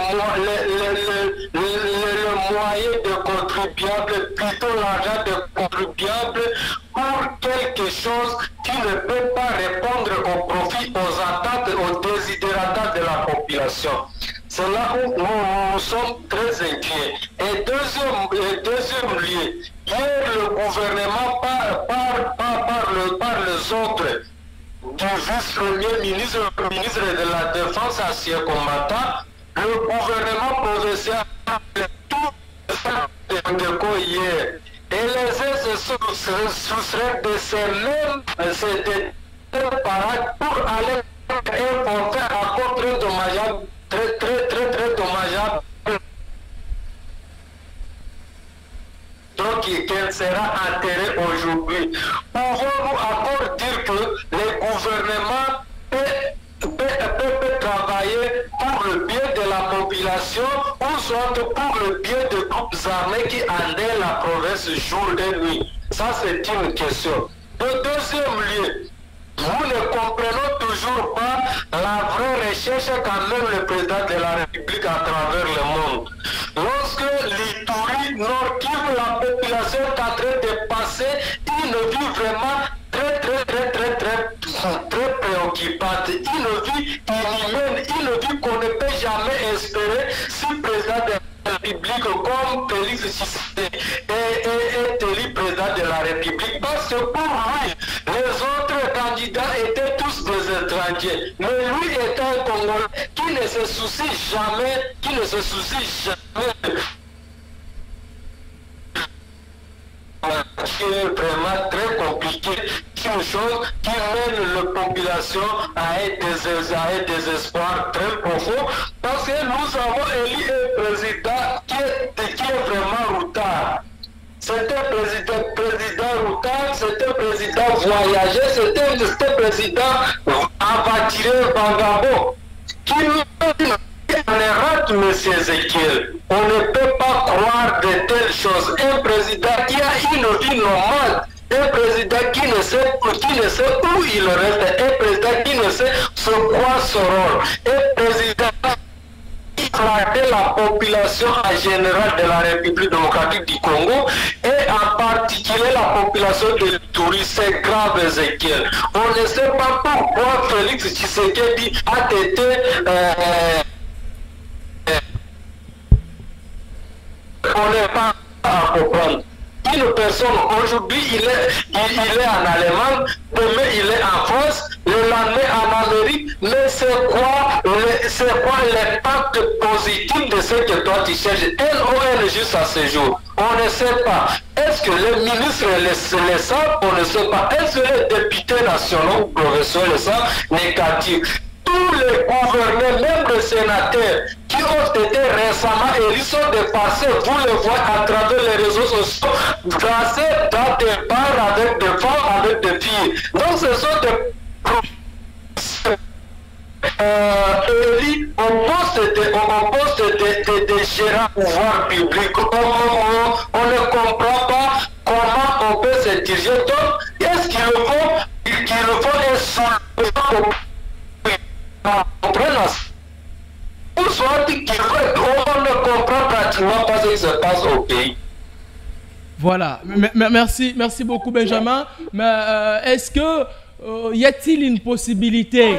moyen de contribuables, plutôt l'argent de contribuables, pour quelque chose qui ne peut pas répondre au profit, aux attentes, aux désidératas de la population. C'est là où nous sommes très inquiets. Et deuxième lieu, hier le gouvernement par les autres, du vice-premier ministre, le ministre de la Défense ancien combattant, le gouvernement provincial de tout de hier. Et les uns se soustraient de ces mêmes parades pour aller importer encore très dommageable, très dommageable. Donc, qui sera enterré aujourd'hui. Pouvons-nous encore dire que le gouvernement peut travailler pour le bien de la population ou soit pour le bien de groupes armés qui endettent la province jour et nuit? Ça, c'est une question. De deuxième lieu, nous ne comprenons toujours pas la vraie recherche quand même le président de la République à travers le monde. Lorsque l'Ituri, Nord Kivu, la population est en train de passer une vie vraiment très préoccupante, une vie inhumaine, une vie qu'on ne peut jamais espérer si le président de la République comme Félix Tshisekedi est élu président de la République. Parce que pour lui, les autres candidats étaient tous des étrangers. Mais lui était un Congolais qui ne se soucie jamais, qui est vraiment très compliqué, une chose qui mène la population à un désespoir très profond, parce que nous avons élu un président qui est vraiment routard. C'était président routard, c'était président voyager, c'était président aventuré vagabond, qui nous on rate, M. Ezekiel. On ne peut pas croire de telles choses. Un président qui a une vie normale, un président qui ne sait où il reste, un président qui ne sait sur quoi son rôle, un président qui flattait la population en général de la République démocratique du Congo et en particulier la population de l'Ituri. C'est grave, Ezekiel. On ne sait pas pourquoi Félix Tshisekedi a été on n'est pas à comprendre. Une personne, aujourd'hui, il est en Allemagne, demain, il est en France, le lendemain en Amérique, mais c'est quoi l'impact positif de ce que toi tu cherches? LOL jusqu'à ce jour. On ne sait pas. Est-ce que les ministres le savent? On ne sait pas. Est-ce que les députés nationaux ou professeurs le savent? Négatif. Tous les gouverneurs, même les sénateurs, qui ont été récemment élus sont dépassés. Vous le voyez à travers les réseaux sociaux, placés dans des bars avec des femmes, avec des filles. Donc ce sont des élus au poste de gérant pouvoir public. On ne comprend pas comment on peut se diriger. Donc, est-ce qu'il le faut et sur ou soit on ne comprend pratiquement pas ce qui se passe au pays. Voilà, merci beaucoup Benjamin. Mais est-ce que y a-t-il une possibilité,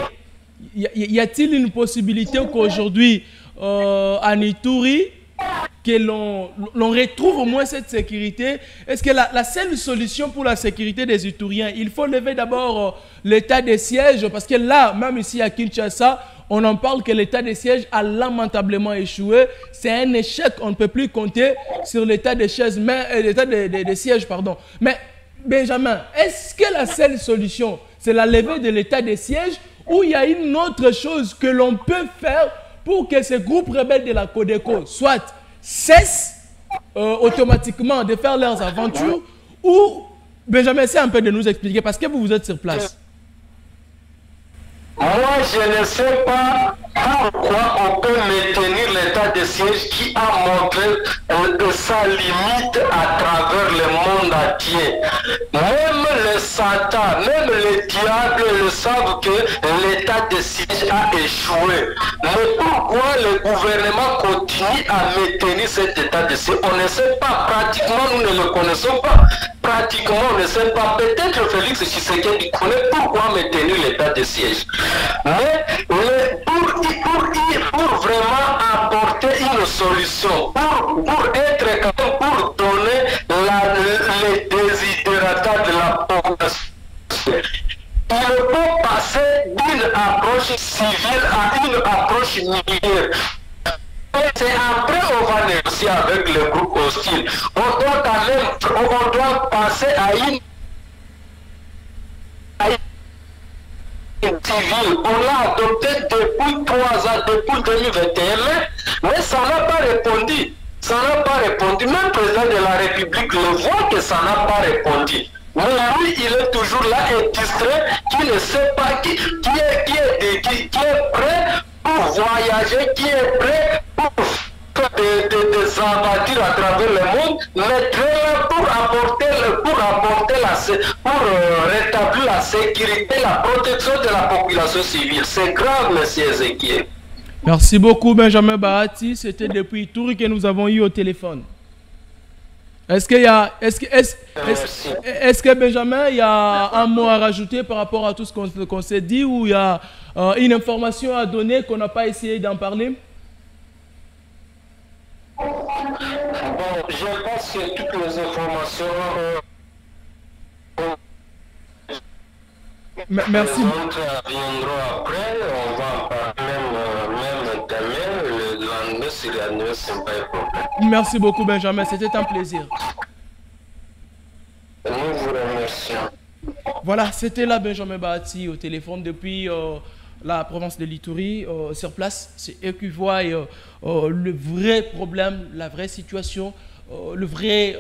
y a-t-il une possibilité qu'aujourd'hui à Ituri, que l'on retrouve au moins cette sécurité? Est-ce que la seule solution pour la sécurité des Ituriens, il faut lever d'abord l'état de siège? Parce que là, même ici à Kinshasa, on en parle que l'état de siège a lamentablement échoué. C'est un échec, on ne peut plus compter sur l'état de siège. Mais Benjamin, est-ce que la seule solution, c'est la levée de l'état de siège, ou il y a une autre chose que l'on peut faire pour que ces groupes rebelles de la Codeco soit cessent automatiquement de faire leurs aventures? Ou, Benjamin, essaie un peu de nous expliquer, parce que vous êtes sur place. Moi, je ne sais pas pourquoi on peut maintenir l'état de siège qui a montré sa limite à travers le monde entier. Même le Satan, même les diables le savent que l'état de siège a échoué. Mais pourquoi le gouvernement continue à maintenir cet état de siège? On ne sait pas, pratiquement nous ne le connaissons pas. Pratiquement on ne sait pas. Peut-être Félix Tshisekedi connaît pourquoi maintenir l'état de siège. Mais pour vraiment apporter une solution, pour être capable, pour donner les désidérata de la population, il faut passer d'une approche civile à une approche militaire. C'est après on va négocier avec le groupe hostile. On doit quand même, on doit passer à une civile. On l'a adopté depuis 3 ans, depuis 2021, mais ça n'a pas répondu. Ça n'a pas répondu. Même le président de la République le voit que ça n'a pas répondu. Mais lui, il est toujours là, et distrait, qui ne sait pas, qui est prêt pour voyager, qui est prêt pour faire des aventures à travers le monde, mais très pour rétablir la sécurité, la protection de la population civile. C'est grave, monsieur Ezekiel. Merci beaucoup, Benjamin Bahati. C'était depuis Ituri que nous avons eu au téléphone. Est-ce que Benjamin, il y a un mot à rajouter par rapport à tout ce qu'on s'est dit, ou il y a une information à donner qu'on n'a pas essayé d'en parler? Bon, je pense que toutes les informations merci. Les autres viendront après, on va en parler même demain, le lendemain, c'est la nuit, c'est pas un problème. Merci beaucoup Benjamin, c'était un plaisir. Nous vous remercions. Voilà, c'était là Benjamin Bahati au téléphone depuis la province de l'Ituri, sur place. C'est eux qui voient le vrai problème, la vraie situation, le vrai,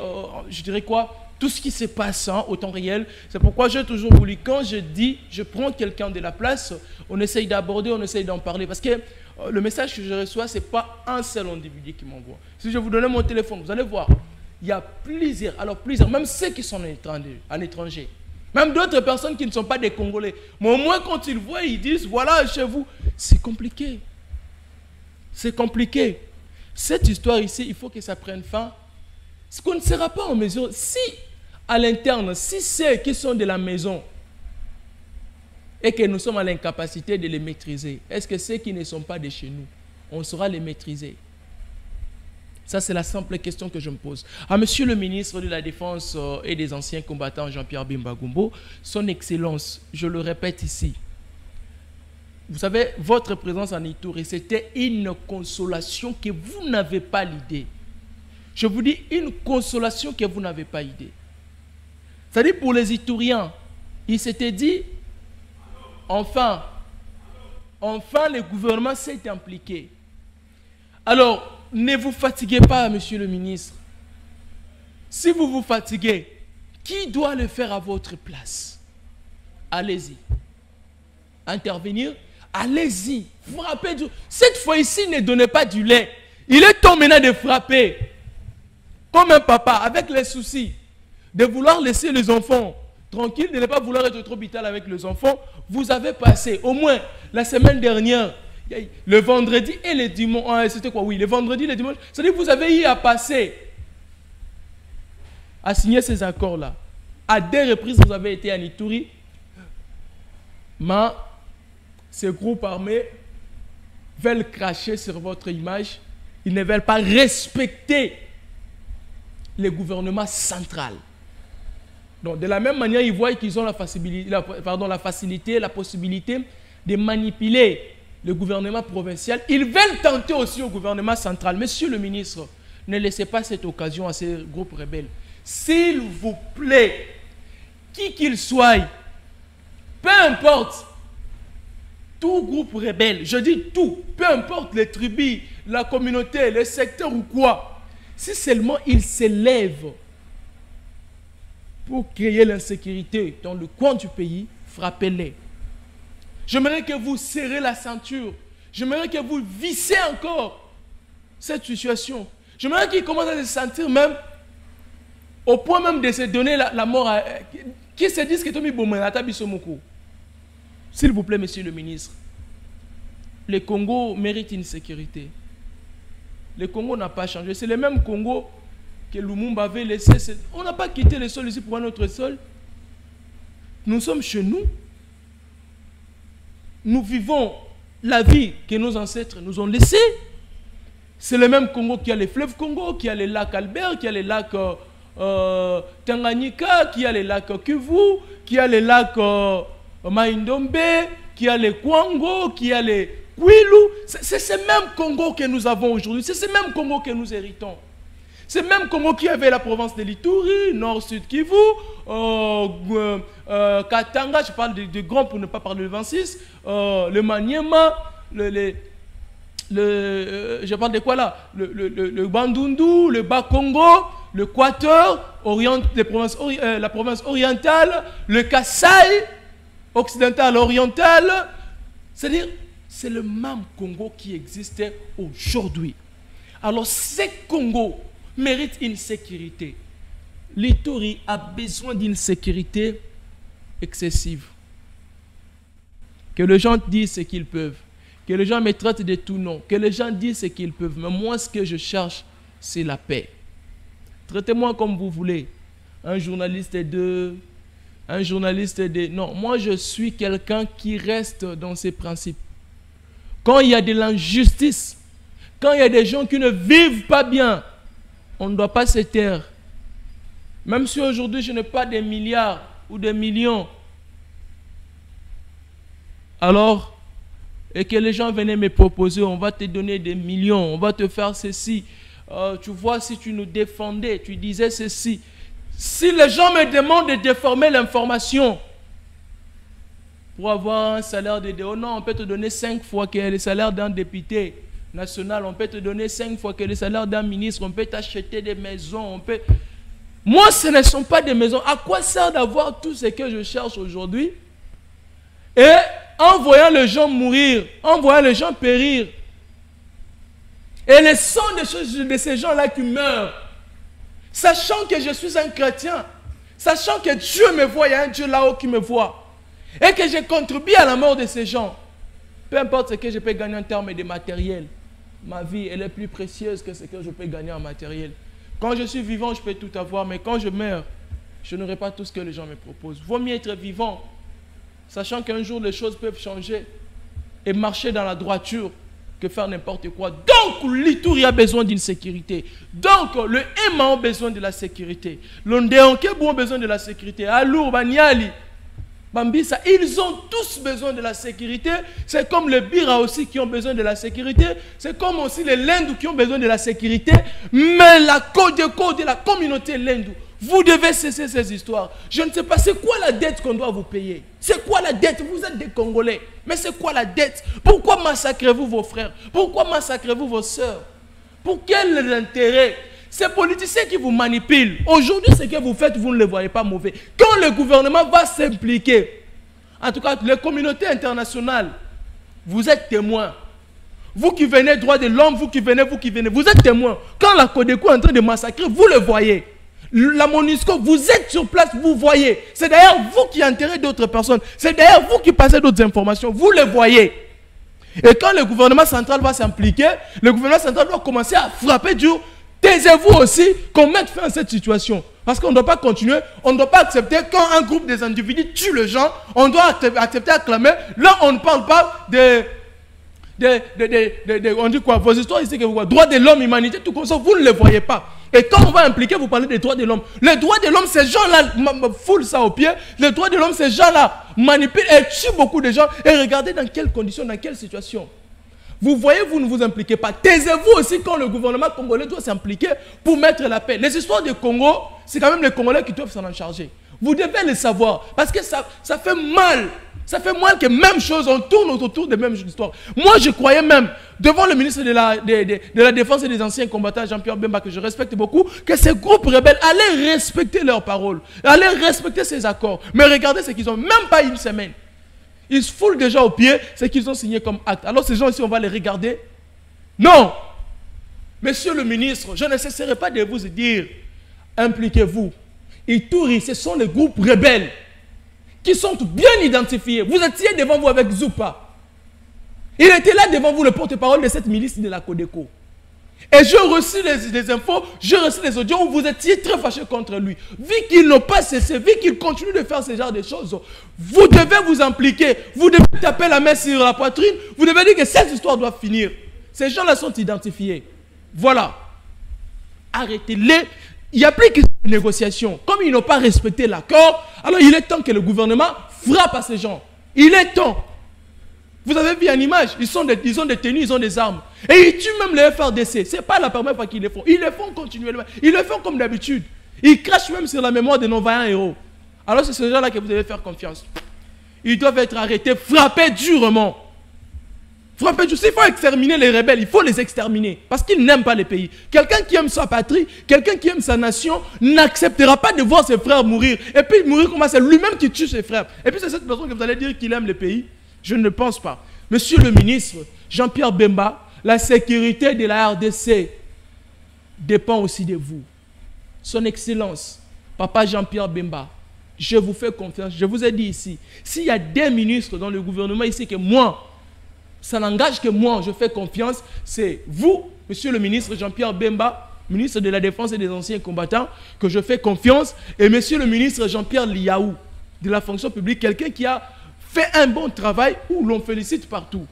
je dirais quoi, tout ce qui se passe au temps réel. C'est pourquoi j'ai toujours voulu, quand je dis, je prends quelqu'un de la place, on essaye d'aborder, on essaye d'en parler. Parce que le message que je reçois, ce n'est pas un seul individu qui m'envoie. Si je vous donnais mon téléphone, vous allez voir, il y a plusieurs, même ceux qui sont à l'étranger, même d'autres personnes qui ne sont pas des Congolais. Mais au moins, quand ils voient, ils disent, voilà, chez vous, c'est compliqué. C'est compliqué. Cette histoire ici, il faut que ça prenne fin. Parce qu'on ne sera pas en mesure, si à l'interne, si ceux qui sont de la maison et que nous sommes à l'incapacité de les maîtriser, est-ce que ceux qui ne sont pas de chez nous, on saura les maîtriser? Ça, c'est la simple question que je me pose. À Monsieur le ministre de la Défense et des anciens combattants, Jean-Pierre Bemba Gombo, son Excellence, je le répète ici, vous savez, votre présence en Ituri, c'était une consolation que vous n'avez pas l'idée. Je vous dis une consolation que vous n'avez pas idée. C'est-à-dire pour les Ituriens, ils s'étaient dit, enfin, le gouvernement s'est impliqué. Alors, ne vous fatiguez pas, monsieur le ministre. Si vous vous fatiguez, qui doit le faire à votre place? Allez-y. Intervenir, allez-y. Frappez. Cette fois-ci, ne donnez pas du lait. Il est temps maintenant de frapper. Comme un papa, avec les soucis, de vouloir laisser les enfants tranquilles, de ne pas vouloir être trop vital avec les enfants. Vous avez passé, au moins, la semaine dernière, le vendredi et le dimanche, c'était quoi? Oui, le vendredi et le dimanche. C'est-à-dire que vous avez eu à passer à signer ces accords-là. À 2 reprises, vous avez été à Ituri. Mais ces groupes armés veulent cracher sur votre image. Ils ne veulent pas respecter le gouvernement central. Donc, de la même manière, ils voient qu'ils ont la facilité, la possibilité de manipuler le gouvernement provincial. Ils veulent tenter aussi au gouvernement central. Monsieur le ministre, ne laissez pas cette occasion à ces groupes rebelles. S'il vous plaît, qui qu'il soit, peu importe, tout groupe rebelle, je dis tout, peu importe les tribus, la communauté, les secteurs ou quoi, si seulement ils s'élèvent pour créer l'insécurité dans le coin du pays, frappez-les. J'aimerais que vous serrez la ceinture. J'aimerais que vous vissez encore cette situation. J'aimerais qu'ils commencent à se sentir même, au point même de se donner la mort à... Qui se disent que Tomi Bomenata Bissomoko. S'il vous plaît, monsieur le ministre, le Congo mérite une sécurité. Le Congo n'a pas changé. C'est le même Congo que Lumumba avait laissé. On n'a pas quitté le sol ici pour un autre sol. Nous sommes chez nous. Nous vivons la vie que nos ancêtres nous ont laissée. C'est le même Congo qui a les fleuves Congo, qui a les lacs Albert, qui a les lacs Tanganyika, qui a les lacs Kivu, qui a les lacs Maïndombe, qui a les Kwango, qui a les Kwilu. C'est ce même Congo que nous avons aujourd'hui. C'est ce même Congo que nous héritons. C'est le même Congo qui avait la province de l'Ituri, Nord-Sud Kivu, Katanga, je parle de grand pour ne pas parler de 26, le Maniema, je parle de quoi là, le Bandundu, le Bas-Congo, le Quator, la province orientale, le Kasaï, occidental, oriental. C'est-à-dire, c'est le même Congo qui existait aujourd'hui. Alors, ces Congo mérite une sécurité. L'Ituri a besoin d'une sécurité excessive. Que les gens disent ce qu'ils peuvent. Que les gens me traitent de tout nom. Que les gens disent ce qu'ils peuvent. Mais moi, ce que je cherche, c'est la paix. Traitez-moi comme vous voulez. Un journaliste de... Non, moi, je suis quelqu'un qui reste dans ses principes. Quand il y a de l'injustice, quand il y a des gens qui ne vivent pas bien, on ne doit pas se taire. Même si aujourd'hui je n'ai pas des milliards ou des millions. Alors, et que les gens venaient me proposer, on va te donner des millions, on va te faire ceci. Tu vois, si tu nous défendais, tu disais ceci. Si les gens me demandent de déformer l'information pour avoir un salaire de DO, non, on peut te donner 5 fois que le salaire d'un député national, on peut te donner 5 fois que le salaire d'un ministre, on peut t'acheter des maisons, on peut... Moi, ce ne sont pas des maisons. À quoi sert d'avoir tout ce que je cherche aujourd'hui? Et en voyant les gens mourir, en voyant les gens périr, et le sang de ces gens-là qui meurent, sachant que je suis un chrétien, sachant que Dieu me voit, il y a un Dieu là-haut qui me voit, et que je contribue à la mort de ces gens, peu importe ce que je peux gagner en termes de matériel, ma vie, elle est plus précieuse que ce que je peux gagner en matériel. Quand je suis vivant, je peux tout avoir, mais quand je meurs, je n'aurai pas tout ce que les gens me proposent. Vaut mieux être vivant, sachant qu'un jour les choses peuvent changer et marcher dans la droiture que faire n'importe quoi. Donc, l'Ituri a besoin d'une sécurité. Donc, le Emma a besoin de la sécurité. L'Ondéonkebu a besoin de la sécurité. Alour, Banyali, Bambisa, ils ont tous besoin de la sécurité. C'est comme les Bira aussi qui ont besoin de la sécurité. C'est comme aussi les Lendou qui ont besoin de la sécurité. Mais la côte de la communauté Lendou, vous devez cesser ces histoires. Je ne sais pas, c'est quoi la dette qu'on doit vous payer? C'est quoi la dette? Vous êtes des Congolais. Mais c'est quoi la dette? Pourquoi massacrez-vous vos frères? Pourquoi massacrez-vous vos sœurs? Pour quel intérêt? Ces politiciens qui vous manipulent, aujourd'hui, ce que vous faites, vous ne les voyez pas mauvais. Quand le gouvernement va s'impliquer, en tout cas, les communautés internationales, vous êtes témoins. Vous qui venez droit de l'homme, vous qui venez, vous êtes témoins. Quand la Codeco est en train de massacrer, vous le voyez. La MONUSCO, vous êtes sur place, vous voyez. C'est d'ailleurs vous qui enterrez d'autres personnes. C'est d'ailleurs vous qui passez d'autres informations. Vous le voyez. Et quand le gouvernement central va s'impliquer, le gouvernement central doit commencer à frapper dur taisez-vous aussi qu'on mette fin à cette situation. Parce qu'on ne doit pas continuer, on ne doit pas accepter quand un groupe des individus tue les gens, on doit accepter, acclamer. Là, on ne parle pas on dit quoi? Vos histoires ici que vous voyez, droits de l'homme, humanité, tout comme ça, vous ne les voyez pas. Et quand on va impliquer, vous parlez des droits de l'homme. Les droits de l'homme, ces gens-là foulent ça au pied. Les droits de l'homme, ces gens-là manipulent et tuent beaucoup de gens. Et regardez dans quelles conditions, dans quelle situation. Vous voyez, vous ne vous impliquez pas. Taisez-vous aussi quand le gouvernement congolais doit s'impliquer pour mettre la paix. Les histoires du Congo, c'est quand même les Congolais qui doivent s'en en charger. Vous devez le savoir. Parce que ça fait mal. Ça fait mal que même chose, on tourne autour des mêmes histoires. Moi, je croyais même, devant le ministre de la Défense et des anciens combattants, Jean-Pierre Bemba, que je respecte beaucoup, que ces groupes rebelles allaient respecter leurs paroles, allaient respecter ces accords. Mais regardez ce qu'ils ont, même pas une semaine. Ils se foulent déjà au pied ce qu'ils ont signé comme acte. Alors ces gens ici, on va les regarder? Non! Monsieur le ministre, je ne cesserai pas de vous dire, impliquez-vous. Ituri, ce sont les groupes rebelles qui sont bien identifiés. Vous étiez devant vous avec Zoupa. Il était là devant vous, le porte-parole de cette milice de la Codeco. Et j'ai reçu les infos, j'ai reçu les audios où vous étiez très fâchés contre lui. Vu qu'ils n'ont pas cessé, vu qu'ils continuent de faire ce genre de choses, vous devez vous impliquer. Vous devez taper la main sur la poitrine. Vous devez dire que cette histoire doit finir. Ces gens-là sont identifiés. Voilà. Arrêtez-les. Il n'y a plus que de négociations. Comme ils n'ont pas respecté l'accord, alors il est temps que le gouvernement frappe à ces gens. Il est temps. Vous avez vu une image, ils ont des tenues, ils ont des armes. Et ils tuent même les FRDC. Ce n'est pas la première fois qu'ils le font. Ils le font continuellement. Ils le font comme d'habitude. Ils crachent même sur la mémoire de nos vaillants héros. Alors c'est ce gens-là que vous devez faire confiance. Ils doivent être arrêtés, frappés durement. Frappez, s'il faut exterminer les rebelles, il faut les exterminer. Parce qu'ils n'aiment pas les pays. Quelqu'un qui aime sa patrie, quelqu'un qui aime sa nation, n'acceptera pas de voir ses frères mourir. Et puis mourir comme ça, c'est lui-même qui tue ses frères. Et puis c'est cette personne que vous allez dire qu'il aime les pays. Je ne pense pas. Monsieur le ministre, Jean-Pierre Bemba, la sécurité de la RDC dépend aussi de vous. Son Excellence, Papa Jean-Pierre Bemba, je vous fais confiance. Je vous ai dit ici, s'il y a des ministres dans le gouvernement ici que moi, ça n'engage que moi, je fais confiance, c'est vous, monsieur le ministre Jean-Pierre Bemba, ministre de la Défense et des anciens combattants, que je fais confiance, et monsieur le ministre Jean-Pierre Liaou, de la fonction publique, quelqu'un qui a fait un bon travail où l'on félicite partout.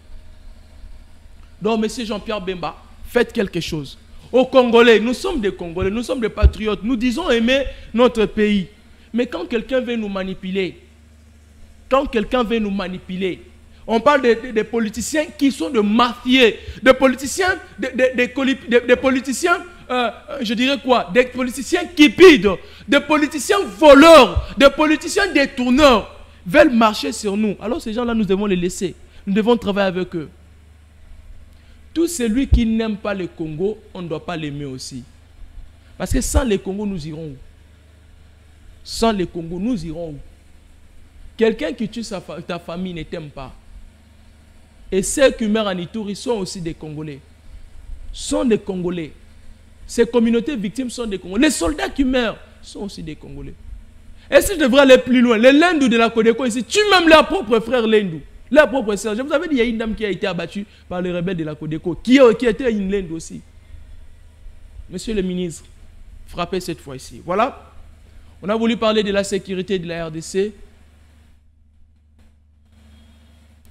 Donc, monsieur Jean-Pierre Bemba, faites quelque chose. Aux Congolais, nous sommes des Congolais, nous sommes des patriotes, nous disons aimer notre pays. Mais quand quelqu'un veut nous manipuler, on parle des politiciens qui sont de mafieux, des politiciens, des politiciens, je dirais quoi, des politiciens cupides, des politiciens voleurs, des politiciens détourneurs, veulent marcher sur nous. Alors ces gens-là, nous devons les laisser. Nous devons travailler avec eux. Tout celui qui n'aime pas le Congo, on ne doit pas l'aimer aussi. Parce que sans le Congo, nous irons où? Sans le Congo, nous irons où? Quelqu'un qui tue ta famille ne t'aime pas. Et ceux qui meurent en Ituri sont aussi des Congolais. Sont des Congolais. Ces communautés victimes sont des Congolais. Les soldats qui meurent sont aussi des Congolais. Et si je devrais aller plus loin, les Lendou de la Codeco ici tuent même leurs propres frères Lendou. Leurs propres sœurs. Je vous avais dit, il y a une dame qui a été abattue par les rebelles de la Codeco, qui était une Lendou aussi. Monsieur le ministre, frappez cette fois-ci. Voilà. On a voulu parler de la sécurité de la RDC.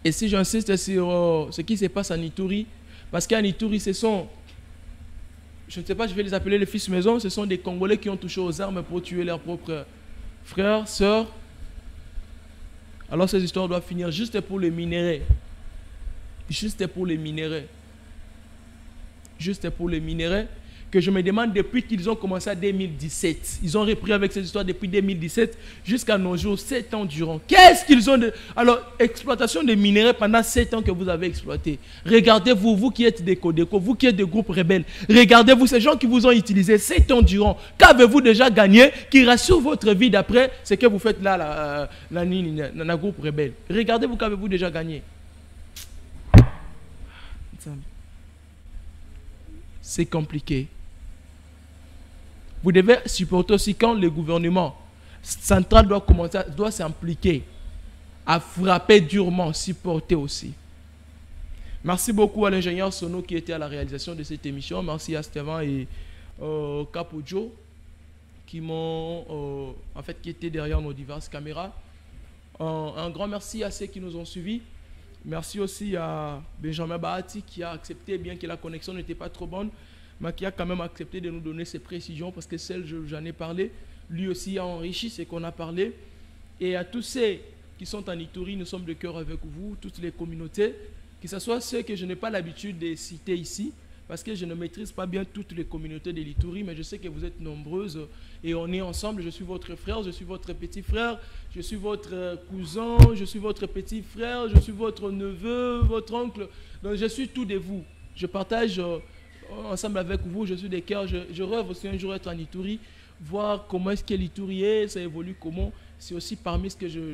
Et si j'insiste sur ce qui se passe en Ituri, parce qu'en Ituri, ce sont, je ne sais pas, je vais les appeler les fils maison, ce sont des Congolais qui ont touché aux armes pour tuer leurs propres frères, sœurs. Alors ces histoires doivent finir juste pour les minéraux. Juste pour les minéraux. Juste pour les minéraux. Que je me demande depuis qu'ils ont commencé en 2017. Ils ont repris avec ces histoires depuis 2017 jusqu'à nos jours, 7 ans durant. Qu'est-ce qu'ils ont de... Alors, exploitation des minéraux pendant 7 ans que vous avez exploité. Regardez-vous, vous qui êtes des Codeco, vous qui êtes des groupes rebelles. Regardez-vous, ces gens qui vous ont utilisé 7 ans durant. Qu'avez-vous déjà gagné qui rassure votre vie d'après ce que vous faites là, la groupe rebelle. Regardez-vous, qu'avez-vous déjà gagné. C'est compliqué. Vous devez supporter aussi quand le gouvernement central doit s'impliquer à frapper durement, supporter aussi. Merci beaucoup à l'ingénieur Sono qui était à la réalisation de cette émission. Merci à Stéphane et Capojo, qui m'ont, en fait, qui étaient derrière nos diverses caméras. Un grand merci à ceux qui nous ont suivis. Merci aussi à Benjamin Bahati qui a accepté, bien que la connexion n'était pas trop bonne, mais qui a quand même accepté de nous donner ses précisions parce que celle, j'en ai parlé, lui aussi a enrichi ce qu'on a parlé. Et à tous ceux qui sont en Ituri, nous sommes de cœur avec vous, toutes les communautés, que ce soit ceux que je n'ai pas l'habitude de citer ici, parce que je ne maîtrise pas bien toutes les communautés de l'Ituri, mais je sais que vous êtes nombreuses et on est ensemble. Je suis votre frère, je suis votre petit frère, je suis votre cousin, je suis votre petit frère, je suis votre neveu, votre oncle. Donc je suis tout de vous. Je partage ensemble avec vous, je suis des cœurs. Je rêve aussi un jour être en Ituri, voir comment est-ce que l'Ituri est, ça évolue comment. C'est aussi parmi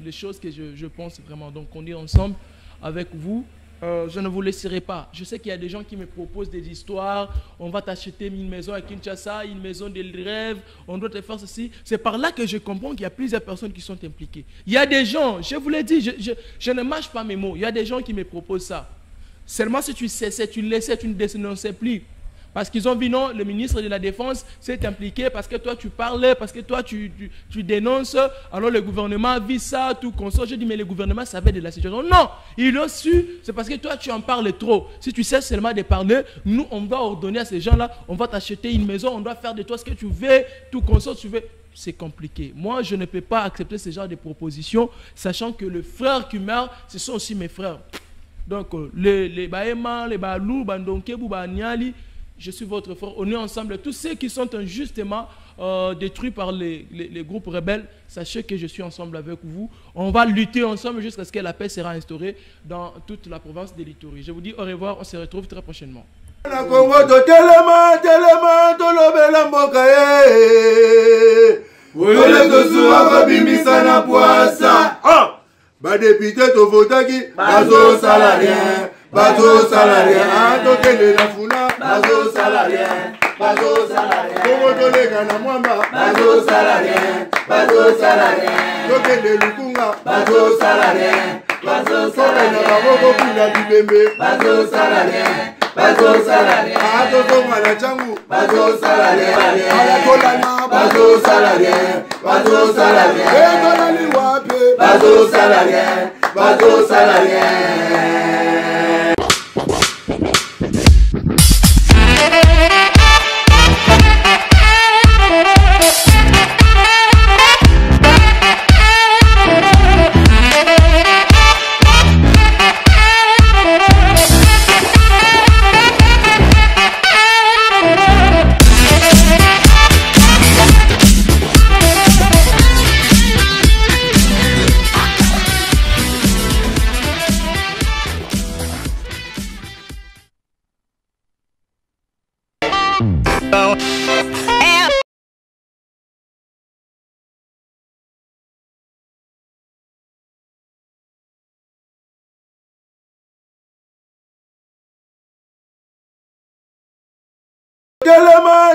les choses que je pense vraiment. Donc on est ensemble avec vous. Je ne vous laisserai pas. Je sais qu'il y a des gens qui me proposent des histoires. On va t'acheter une maison à Kinshasa, une maison de rêve. On doit te faire ceci. C'est par là que je comprends qu'il y a plusieurs personnes qui sont impliquées. Il y a des gens, je vous l'ai dit, je ne mâche pas mes mots. Il y a des gens qui me proposent ça. Seulement si tu cessais, tu laissais, tu ne dénonçais plus. Parce qu'ils ont vu, non, le ministre de la Défense s'est impliqué parce que toi tu parlais, parce que toi tu dénonces. Alors le gouvernement a vu ça, tout consort. Je dis, mais le gouvernement savait de la situation. Non, ils l'ont su, c'est parce que toi tu en parles trop. Si tu sais seulement de parler, nous on va ordonner à ces gens-là, on va t'acheter une maison, on doit faire de toi ce que tu veux, tout consort, tu veux. C'est compliqué. Moi, je ne peux pas accepter ce genre de propositions, sachant que le frère qui meurt, ce sont aussi mes frères. Donc, les Baéma, les Balou, Bandonke, Boubaniali, je suis votre frère, on est ensemble. Tous ceux qui sont injustement détruits par les groupes rebelles, sachez que je suis ensemble avec vous. On va lutter ensemble jusqu'à ce que la paix sera instaurée dans toute la province de l'Ituri. Je vous dis au revoir, on se retrouve très prochainement. Député to votaki bazo salarien, bazo salarien, tokende na funa bazo salarien, bazo salarien, tokotolega na mwamba bazo salarien, tokende lukunga bazo salarien, tokende na maboko kuna bibembe bazo salarien, atozonga na changu bazo salarien, alakolana bazo salarien, etolali wape bazo salarien, bazo salarien.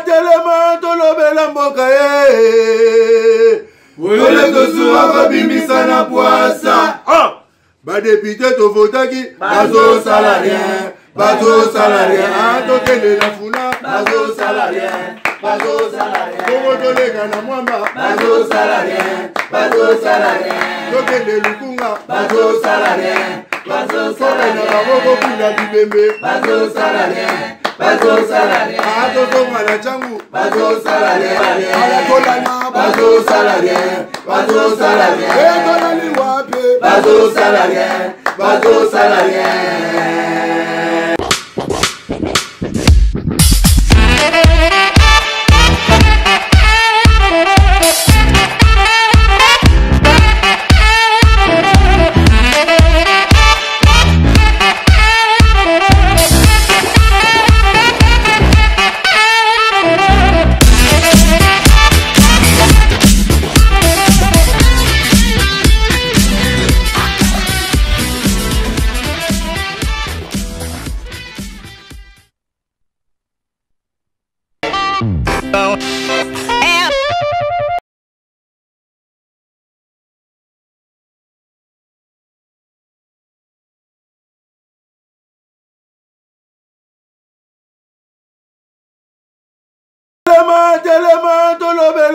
Telema tolobela mboka ye Wole tosuwa kabimisa na poasa Badepite tovotaki bazo salarien, tokende na funa bazo salarien, tokotolega na mwamba bazo salarien, tokende lukunga bazo salarien, tokende na maboko kuna bibembe bazo salarien, atozonga na changu bazo salarien, alakolana bazo salarien, etolali wape bazo salarien,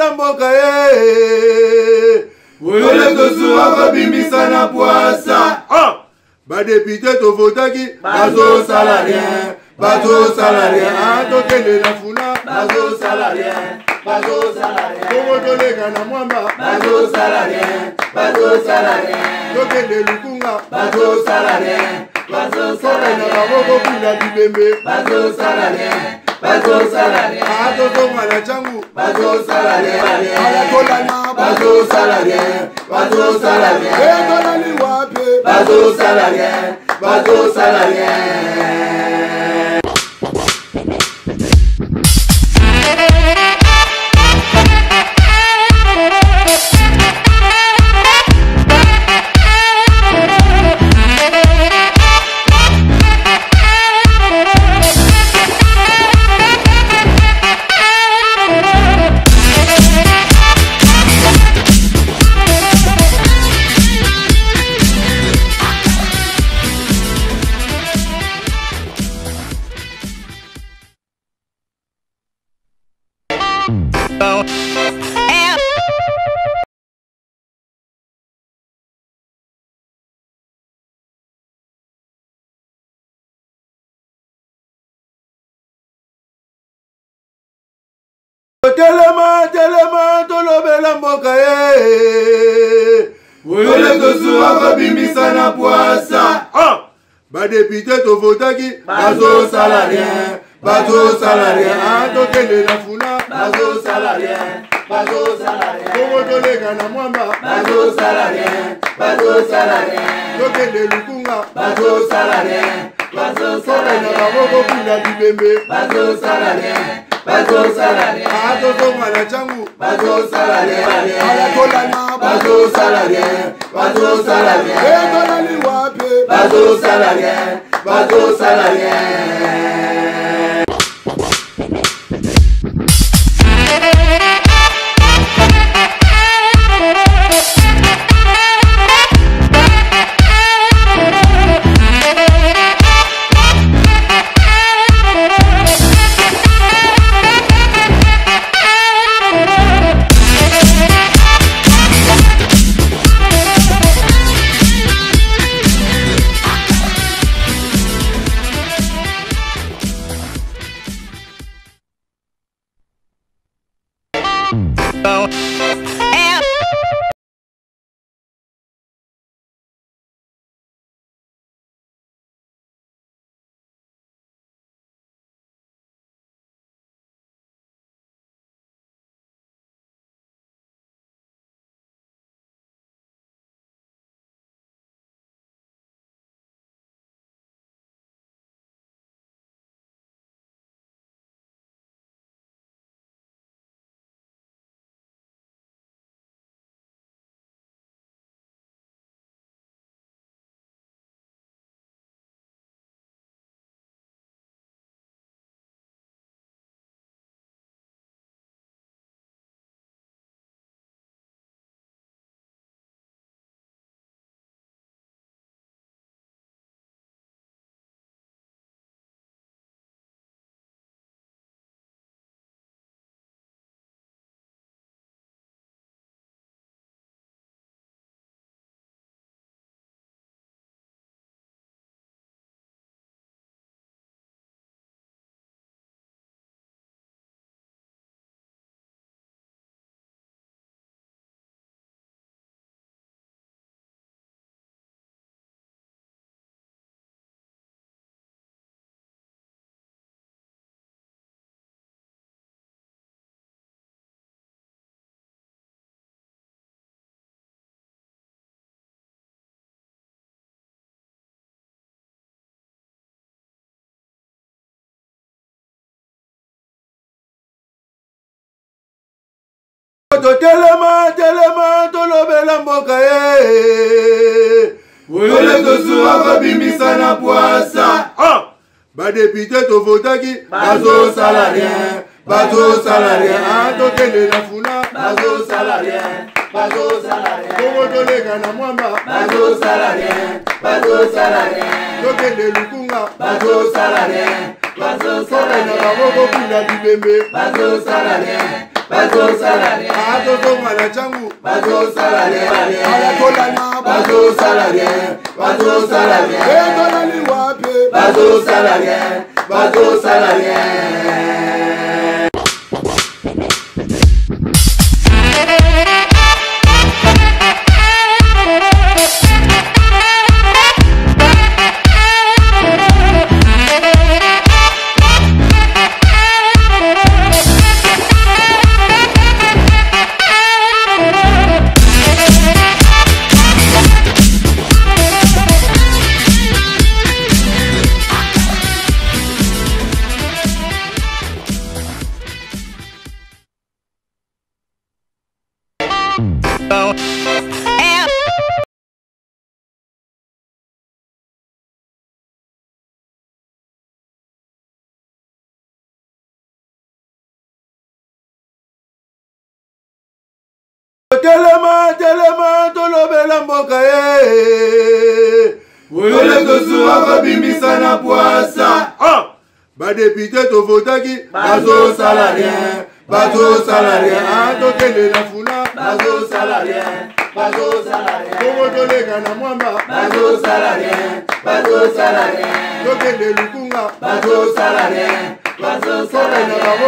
tolobela mboka ye oyole tosuwa kobimisa na pwasa badepute tovotaki bazosala rien bazosala rien tokende na funa bazosala rien bongo toleka na mwamba bazosala rien tokende lukunga bazosala rien tokenda baboko kuna bibembe bazosala rien atozonga na changu bazosala rien alakolana bazosala rien etolali wape bazosala rien Telema tolobela mboka ye oyole tosuwa kobimisa na pwasa badepute tovotaki bazosala rien tokende na funa bazosala rien bongo toleka na mwamba bazosala rien tokende lukunga bazosala rien tokenda baboko kuna bibembe bazosala rien atozonga na changu bazosala rien alakolana bazosala rien etolali wape bazosala rien Telema tolobela mboka ye oyole tosuwa kobimisa na pwasa badepute tovotaki bazosala rien tokende na funa bazosala rien bongo toleka na mwamba bazosala rien tokende lukunga bazosala rien tokenda baboko kuna bibembe bazosala rien bazosala rien. Atozonga na changu, bazosala rien. Ayatolana, bazosala rien, bazosala rien. Etolani wapi, bazosala rien, bazosala rien. Telema, tolobela mboka ye. Wole tosuwa kabimisa na poasa. Badepite tovotaki, bazo salarien, bazo salarien. Tokende na funa, bazo salarien, bazo salarien. Kongo tolega na mwamba, bazo salarien, bazo salarien. Tokende lukunga, bazo salarien, bazo salarien.